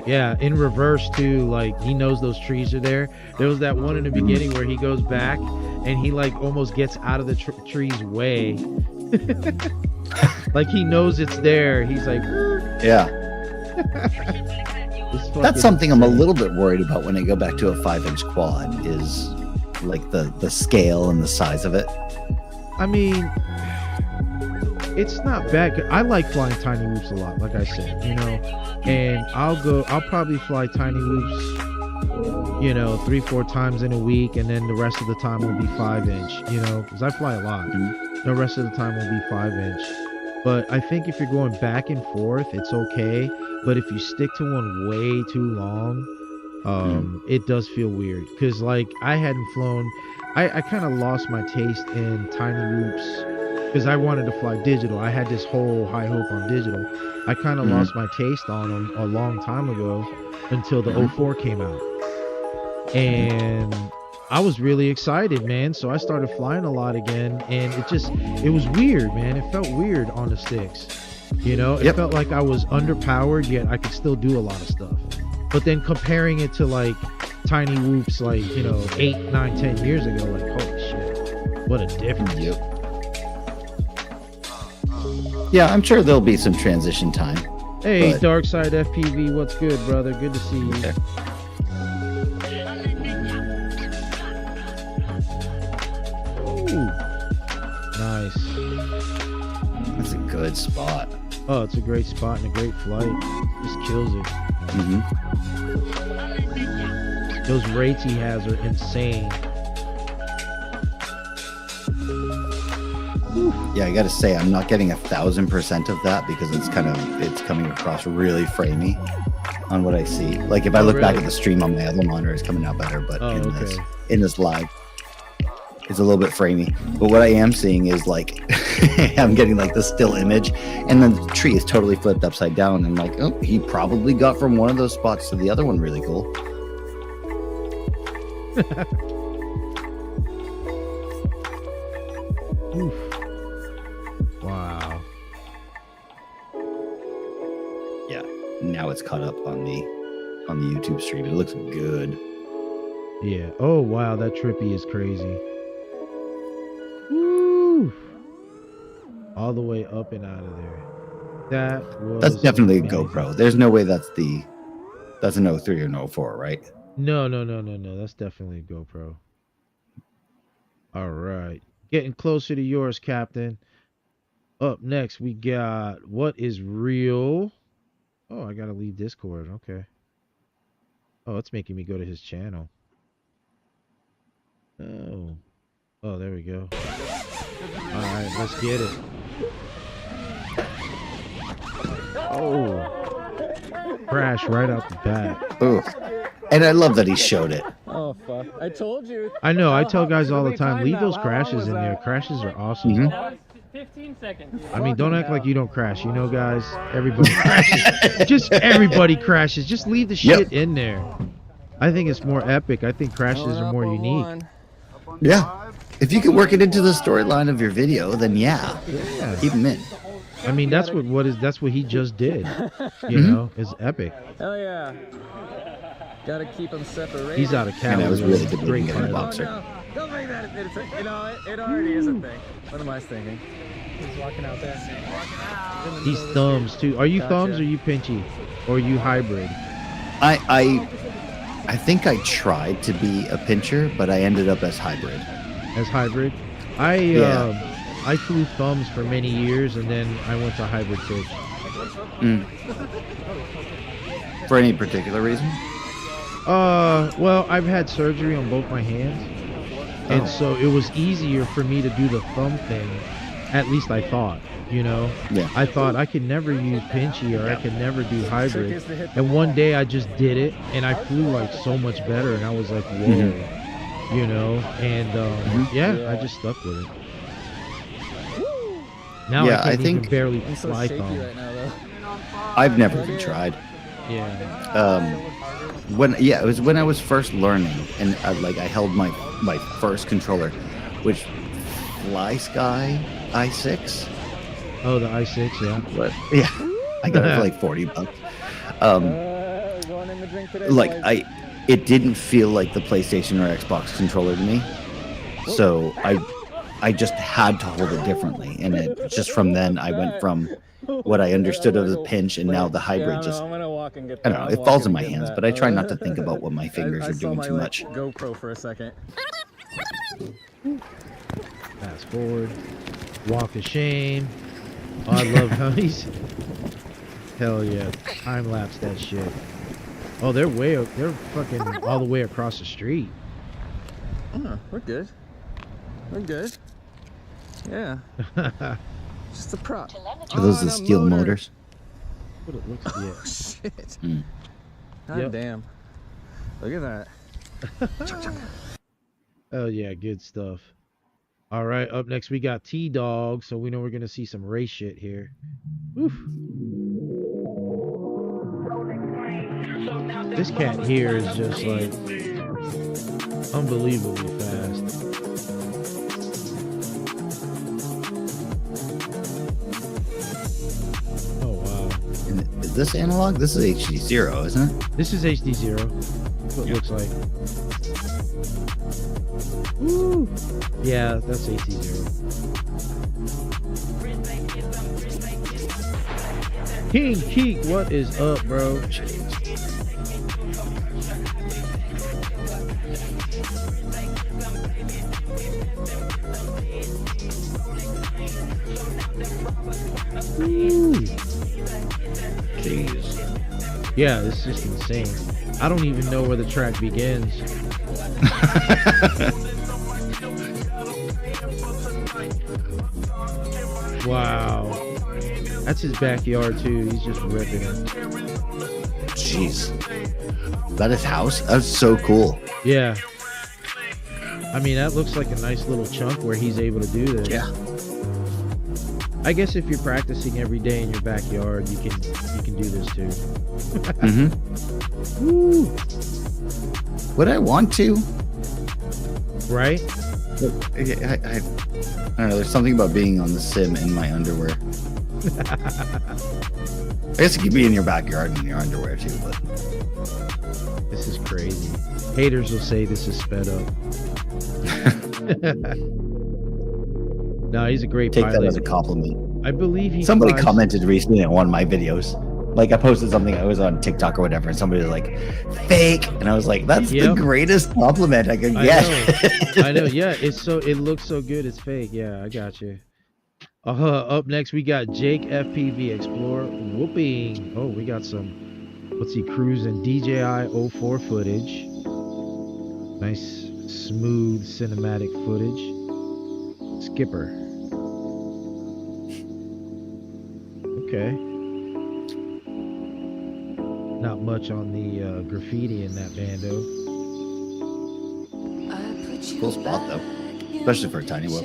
Yeah, in reverse too. Like, he knows those trees are there. There was that one in the beginning where he goes back and he like almost gets out of the tree's way. Like, he knows it's there. He's like, Yeah. this fucking That's something I'm a insane. little bit worried about when I go back to a 5-inch quad is like the scale and the size of it. I mean, it's not bad. I like flying tiny whoops a lot, like I said, you know, and I'll probably fly tiny whoops, you know, 3-4 times in a week, and then the rest of the time will be 5-inch, you know, because I fly a lot. The rest of the time will be 5-inch. But I think if you're going back and forth, it's okay. But if you stick to one way too long, it does feel weird. Because, like, I hadn't flown, I kind of lost my taste in tiny whoops because I wanted to fly digital. I had this whole high hope on digital. I kind of lost my taste on them a long time ago until the 04 came out. And I was really excited, man. So I started flying a lot again, and it was weird, man. It felt weird on the sticks. You know, it felt like I was underpowered, yet I could still do a lot of stuff. But then comparing it to like tiny whoops, like, you know, 8, 9, 10 years ago, like, holy shit, what a difference. Yeah, I'm sure there'll be some transition time. Hey, but- Darkside FPV, what's good, brother? Good to see you. Okay. Ooh. Nice. That's a good spot. Oh, it's a great spot and a great flight. Just kills it. Those rates he has are insane. Yeah, I gotta say, I'm not getting 1,000% of that because it's coming across really framey on what I see. Like, if I look back at the stream on my other monitor, it's coming out better, but in this live, it's a little bit framey. But what I am seeing is like, I'm getting like the still image, and then the tree is totally flipped upside down. And like, oh, he probably got from one of those spots to the other one really cool. Oof. Wow. Yeah, now it's caught up on the YouTube stream. It looks good. Yeah. Oh, wow. That trippy is crazy. Woo. All the way up and out of there. That's definitely amazing. a GoPro. There's no way that's an 03 or an 04, right? No. That's definitely a GoPro. All right. Getting closer to yours, Captain. Up next, we got What Is Real. Oh, I got to leave Discord. Okay. Oh, it's making me go to his channel. Oh, there we go. All right, let's get it. Oh, crash right out the bat. Ooh. And I love that he showed it. Oh fuck! I told you. I know. I tell guys all the time, leave those crashes in there. Crashes are awesome. 15 seconds. I mean, don't act like you don't crash. You know, guys, everybody crashes. Just everybody crashes. Just leave the shit in there. I think it's more epic. I think crashes are more unique. Yeah. If you can work it into the storyline of your video, then yeah. Keep them in. I mean, that's what he just did. You Mhm. know, it's epic. Hell yeah. Gotta keep them separated. He's out of And Cali. I was though. really debating Great getting a fighter. boxer. No, don't make that. You know, it already is a thing. What am I thinking? He's walking out there. He's thumbs too. Are you Gotcha. thumbs or you pinchy? Or are you hybrid? I think I tried to be a pincher, but I ended up as hybrid. As hybrid? Yeah. I flew thumbs for many years and then I went to hybrid pitch. Mm. For any particular reason? Well, I've had surgery on both my hands. And Oh. so it was easier for me to do the thumb thing. At least I thought, you know. Yeah. I thought I could never use pinchy or I could never do hybrid. And one day I just did it and I flew like so much better and I was like, whoa, Mhm. you know. And yeah, I just stuck with it. Now Yeah, I I can't even think- barely I'm so fly shaky thumb. right now, though. I've never even tried. Yeah. It was when I was first learning, and I held my first controller, which Fly Sky i6. Oh, the i6, yeah. But yeah, I got it for like $40. Going in the drink today, Like boys. it didn't feel like the PlayStation or Xbox controller to me, so I just had to hold it differently, and it just from then I went from what I understood as a pinch, and now the hybrid just I'm gonna walk and get I don't know, that. it I'm falls in walking my and hands, get but that. I try not to think about what my fingers I are saw doing my, too like, much. GoPro for a second. Fast forward. Walk of shame. Oh, I love how he's. Hell yeah. Time lapse that shit. Oh, they're fucking all the way across the street. We're good. We're good. Yeah. Just a prop. Are those the that steel motor. motors? What it looks like. Oh, shit. Mm. God Yep. damn. Look at that. Oh yeah, good stuff. All right, up next we got T-Dog, so we know we're gonna see some race shit here. Oof. This cat here is just like unbelievably fast. Oh wow. And is this analog? This is HD0, isn't it? This is HD0. What it looks like. Woo. Yeah, that's HD0. King Keek, what is up, bro? Woo. Jeez. Yeah, it's just insane. I don't even know where the track begins. Wow. That's his backyard too. He's just ripping it. Jeez. That is house? That's so cool. Yeah. I mean, that looks like a nice little chunk where he's able to do this. Yeah. I guess if you're practicing every day in your backyard, you can do this too. Mm-hmm. Woo. Would I want to? Right? I don't know. There's something about being on the sim in my underwear. I guess you could be in your backyard in your underwear too, but This is crazy. Haters will say this is sped up. No, he's a great take pilot. that as a compliment. I believe he Somebody flies- commented recently on one of my videos. Like I posted something, I was on TikTok or whatever, and somebody was like, "Fake," and I was like, "That's the Yep. greatest compliment I could I get." I know. Yeah, it looks so good. It's fake. Yeah, I got you. Up next we got Jake FPV Explorer whooping. Oh, we got some. What's he cruising? DJI 04 footage. Nice smooth cinematic footage. Skipper. Okay. Not much on the graffiti in that bando. Cool spot though, especially for a tiny whoop.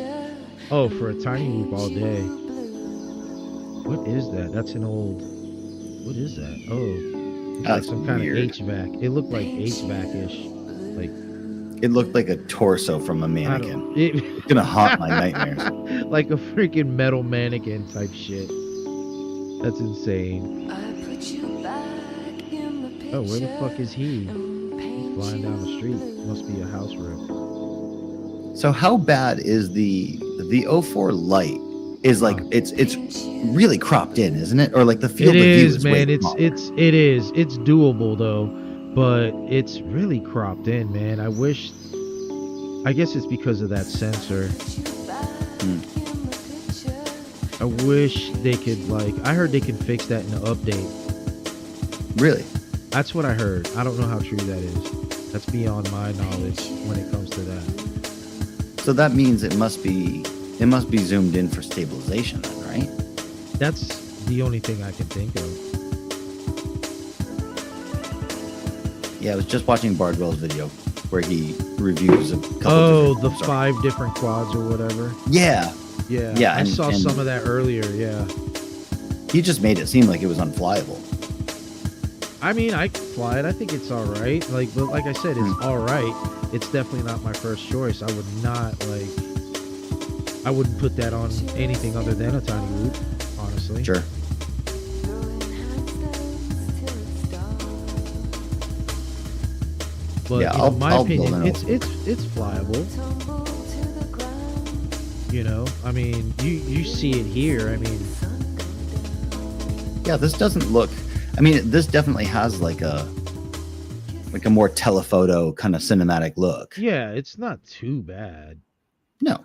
Oh, for a tiny whoop all day. What is that? That's an old. What is that? Oh, it's like That's some kind weird. of HVAC. It looked like HVAC-ish. Like It looked like a torso from a I mannequin. don't. It, It's gonna haunt my nightmares. like a freaking metal mannequin type shit. That's insane. Oh, where the fuck is he? He's flying down the street. Must be a house rip. So how bad is the 04 light? Is like it's really cropped in, isn't it? Or like the field It of view is, is man. way It's smaller. it's doable though, but it's really cropped in, man. I guess it's because of that sensor. I wish they could, like, I heard they can fix that in the update. Really? That's what I heard. I don't know how true that is. That's beyond my knowledge when it comes to that. So that means it must be zoomed in for stabilization then, right? That's the only thing I can think of. Yeah, I was just watching Bardwell's video where he reviews a couple Oh, different the 5 different quads or whatever. Yeah. Yeah. Yeah, I and- saw and- some of that earlier. Yeah. He just made it seem like it was unflyable. I mean, I could fly it. I think it's all right. But like I said, it's all right. It's definitely not my first choice. I wouldn't put that on anything other than a tiny loop, honestly. Sure. But Yeah, you know, my I'll build opinion, an it's flyable. You know, I mean, you see it here. I mean, Yeah, this doesn't look. I mean, this definitely has like a more telephoto kind of cinematic look. yeah, it's not too bad. No.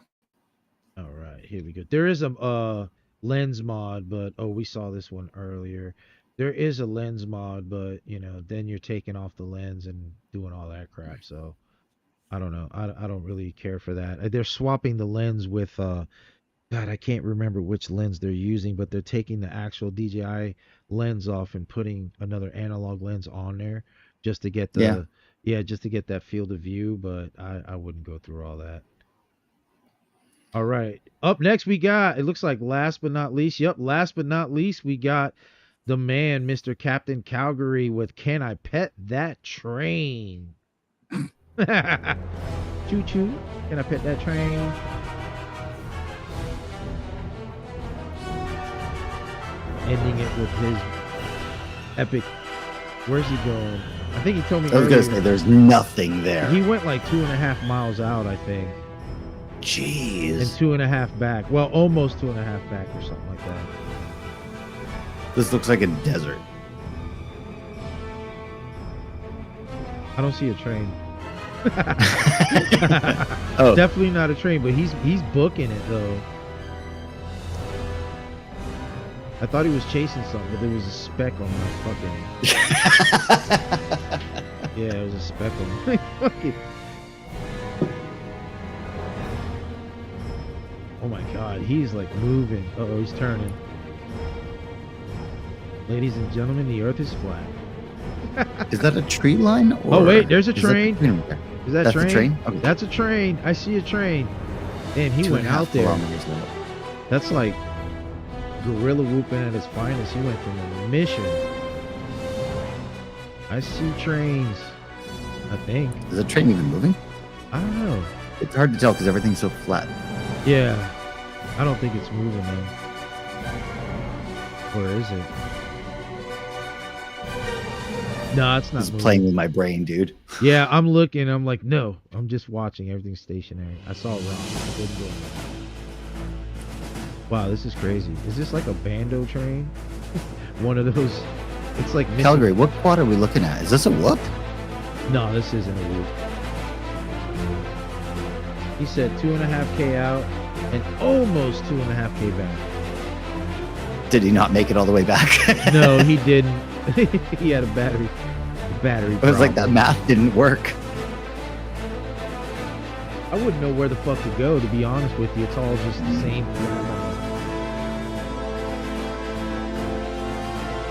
All right, here we go. There is a lens mod, but we saw this one earlier. There is a lens mod, but you know, then you're taking off the lens and doing all that crap. So I don't know. I don't really care for that. They're swapping the lens with God, I can't remember which lens they're using, but they're taking the actual DJI lens off and putting another analog lens on there just to get just to get that field of view, but I wouldn't go through all that. All right. Up next we got, it looks like last but not least, last but not least, we got the man, Mr. Captain Calgary with Can I Pet That Train? Choo choo. Can I pet that train? Ending it with his epic. Where's he going? I think he told me I was gonna earlier say there's nothing there. he went like 2.5 miles out, I think, and Jeez. 2.5 back. Well, almost 2.5 back or something like that. This looks like a desert. I don't see a train. Oh, Definitely not a train, but he's booking it though. I thought he was chasing something, but there was a speck on my fucking. Yeah, it was a speck on my fucking. Oh my god, he's like moving. Uh-oh, he's turning. Ladies and gentlemen, the earth is flat. is that a tree line? Or Oh wait, there's a is that train. the train there? Is that That's train? the train? Okay. That's a train. I see a train. Damn, he went 2.5 out there. kilometers away. That's like gorilla whooping at his finest. He went from a mission. I see trains. I think. Is the train even moving? I don't know. It's hard to tell because everything's so flat. Yeah. I don't think it's moving though. Where is it? No, it's not This is moving. playing with my brain, dude. Yeah, I'm looking. I'm like, no. I'm just watching. Everything's stationary. I saw it wrong. I didn't do it. Wow, this is crazy. Is this like a bando train? One of those. It's like missing- Calgary, what quad are we looking at? Is this a whoop? No, this isn't a loop. He said 2.5K out and almost 2.5K back. Did he not make it all the way back? No, he didn't. He had a battery It was like that problem. math didn't work. I wouldn't know where the fuck to go, to be honest with you. It's all just the same thing.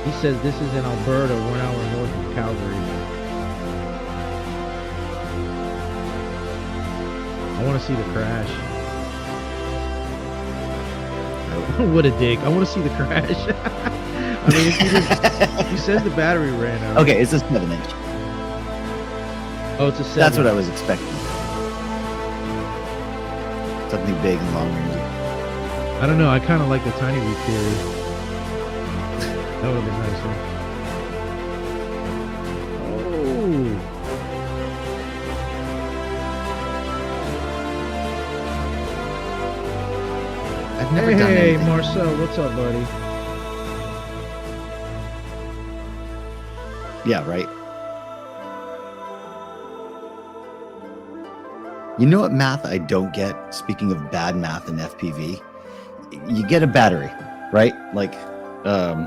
He says this is in Alberta, 1 hour north of Calgary. I want to see the crash. What a dick. I want to see the crash. I mean, if he says the battery ran out. Okay, it's a 7-inch. Oh, it's a 7. That's what I was expecting. Something big and long range. I don't know. I kind of like the tiny loop theory. That would have been nicer. Oh. I've never done Hey, anything. Marcel, what's up, buddy? Yeah, right. You know what math I don't get? Speaking of bad math in FPV, you get a battery, right? Like, I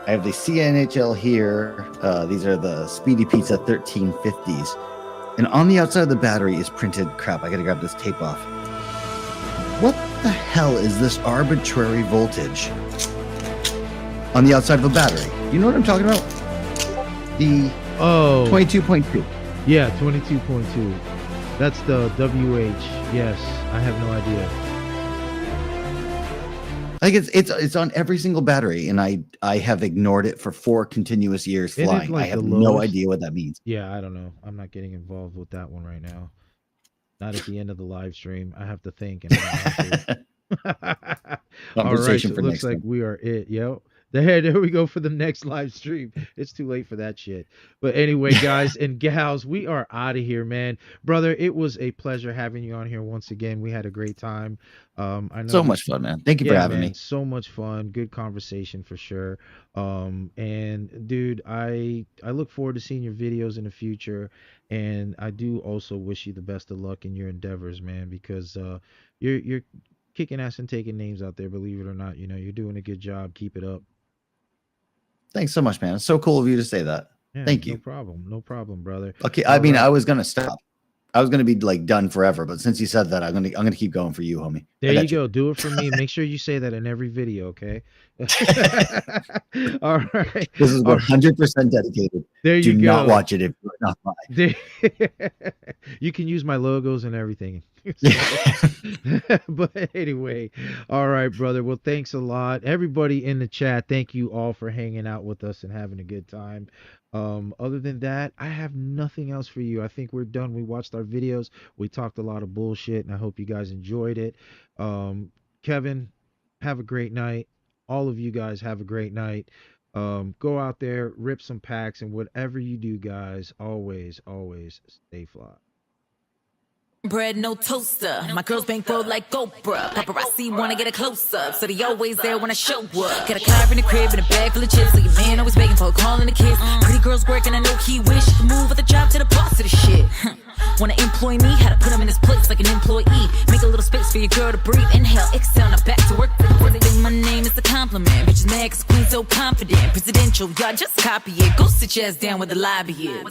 have the CNHL here. These are the Speedy Pizza 1350s. And on the outside of the battery is printed, crap, I gotta grab this tape off. What the hell is this arbitrary voltage on the outside of a battery? You know what I'm talking about? The 22.2. Yeah, 22.2. That's the WH. Yes, I have no idea. I think it's on every single battery, and I have ignored it for 4 continuous years Isn't it flying. like I have the no lowest? idea what that means. Yeah, I don't know. I'm not getting involved with that one right now. Not at the end of the live stream. I have to think. And I don't have to. All right, Conversation so for it looks next like time. we are it. Yo, there we go for the next live stream. It's too late for that shit. But anyway, guys and gals, we are out of here, man. Brother, it was a pleasure having you on here once again. We had a great time. I know So much fun, man. Thank you for having man, me. so much fun. Good conversation for sure. And dude, I look forward to seeing your videos in the future. And I do also wish you the best of luck in your endeavors, man, because you're kicking ass and taking names out there, believe it or not. You know, you're doing a good job. Keep it up. Thanks so much, man. It's so cool of you to say that. Yeah, Thank no you. problem. No problem, brother. Okay, I All mean, right. I was gonna stop. I was gonna be like done forever, but since you said that, I'm gonna keep going for you, homie. There I you got go. Do it for me. Make sure you say that in every video, okay? All right. This is All right. 100% dedicated. There Do you not go. watch it if you're not mine. You can use my logos and everything. But anyway, all right, brother. Well, thanks a lot. Everybody in the chat, thank you all for hanging out with us and having a good time. Other than that, I have nothing else for you. I think we're done. We watched our videos. We talked a lot of bullshit, and I hope you guys enjoyed it. Kevin, have a great night. All of you guys have a great night. Go out there, rip some packs, and whatever you do, guys, always stay fly. Bread, no toaster. My girls bankroll like Oprah. Paparazzi wanna get a close up, so they always there when I show up. Got a car in the crib and a bag full of chips, so your man always begging for a call and a kiss. Pretty girls working, I know he wish he could move at the job to the boss of the shit. Wanna employ me? How to put him in his place like an employee. Make a little space for your girl to breathe. Inhale, exhale, now back to work. They think my name is a compliment. Bitches mad cause queen so confident. Presidential, y'all just copy it. Go sit your ass down where the lobby is.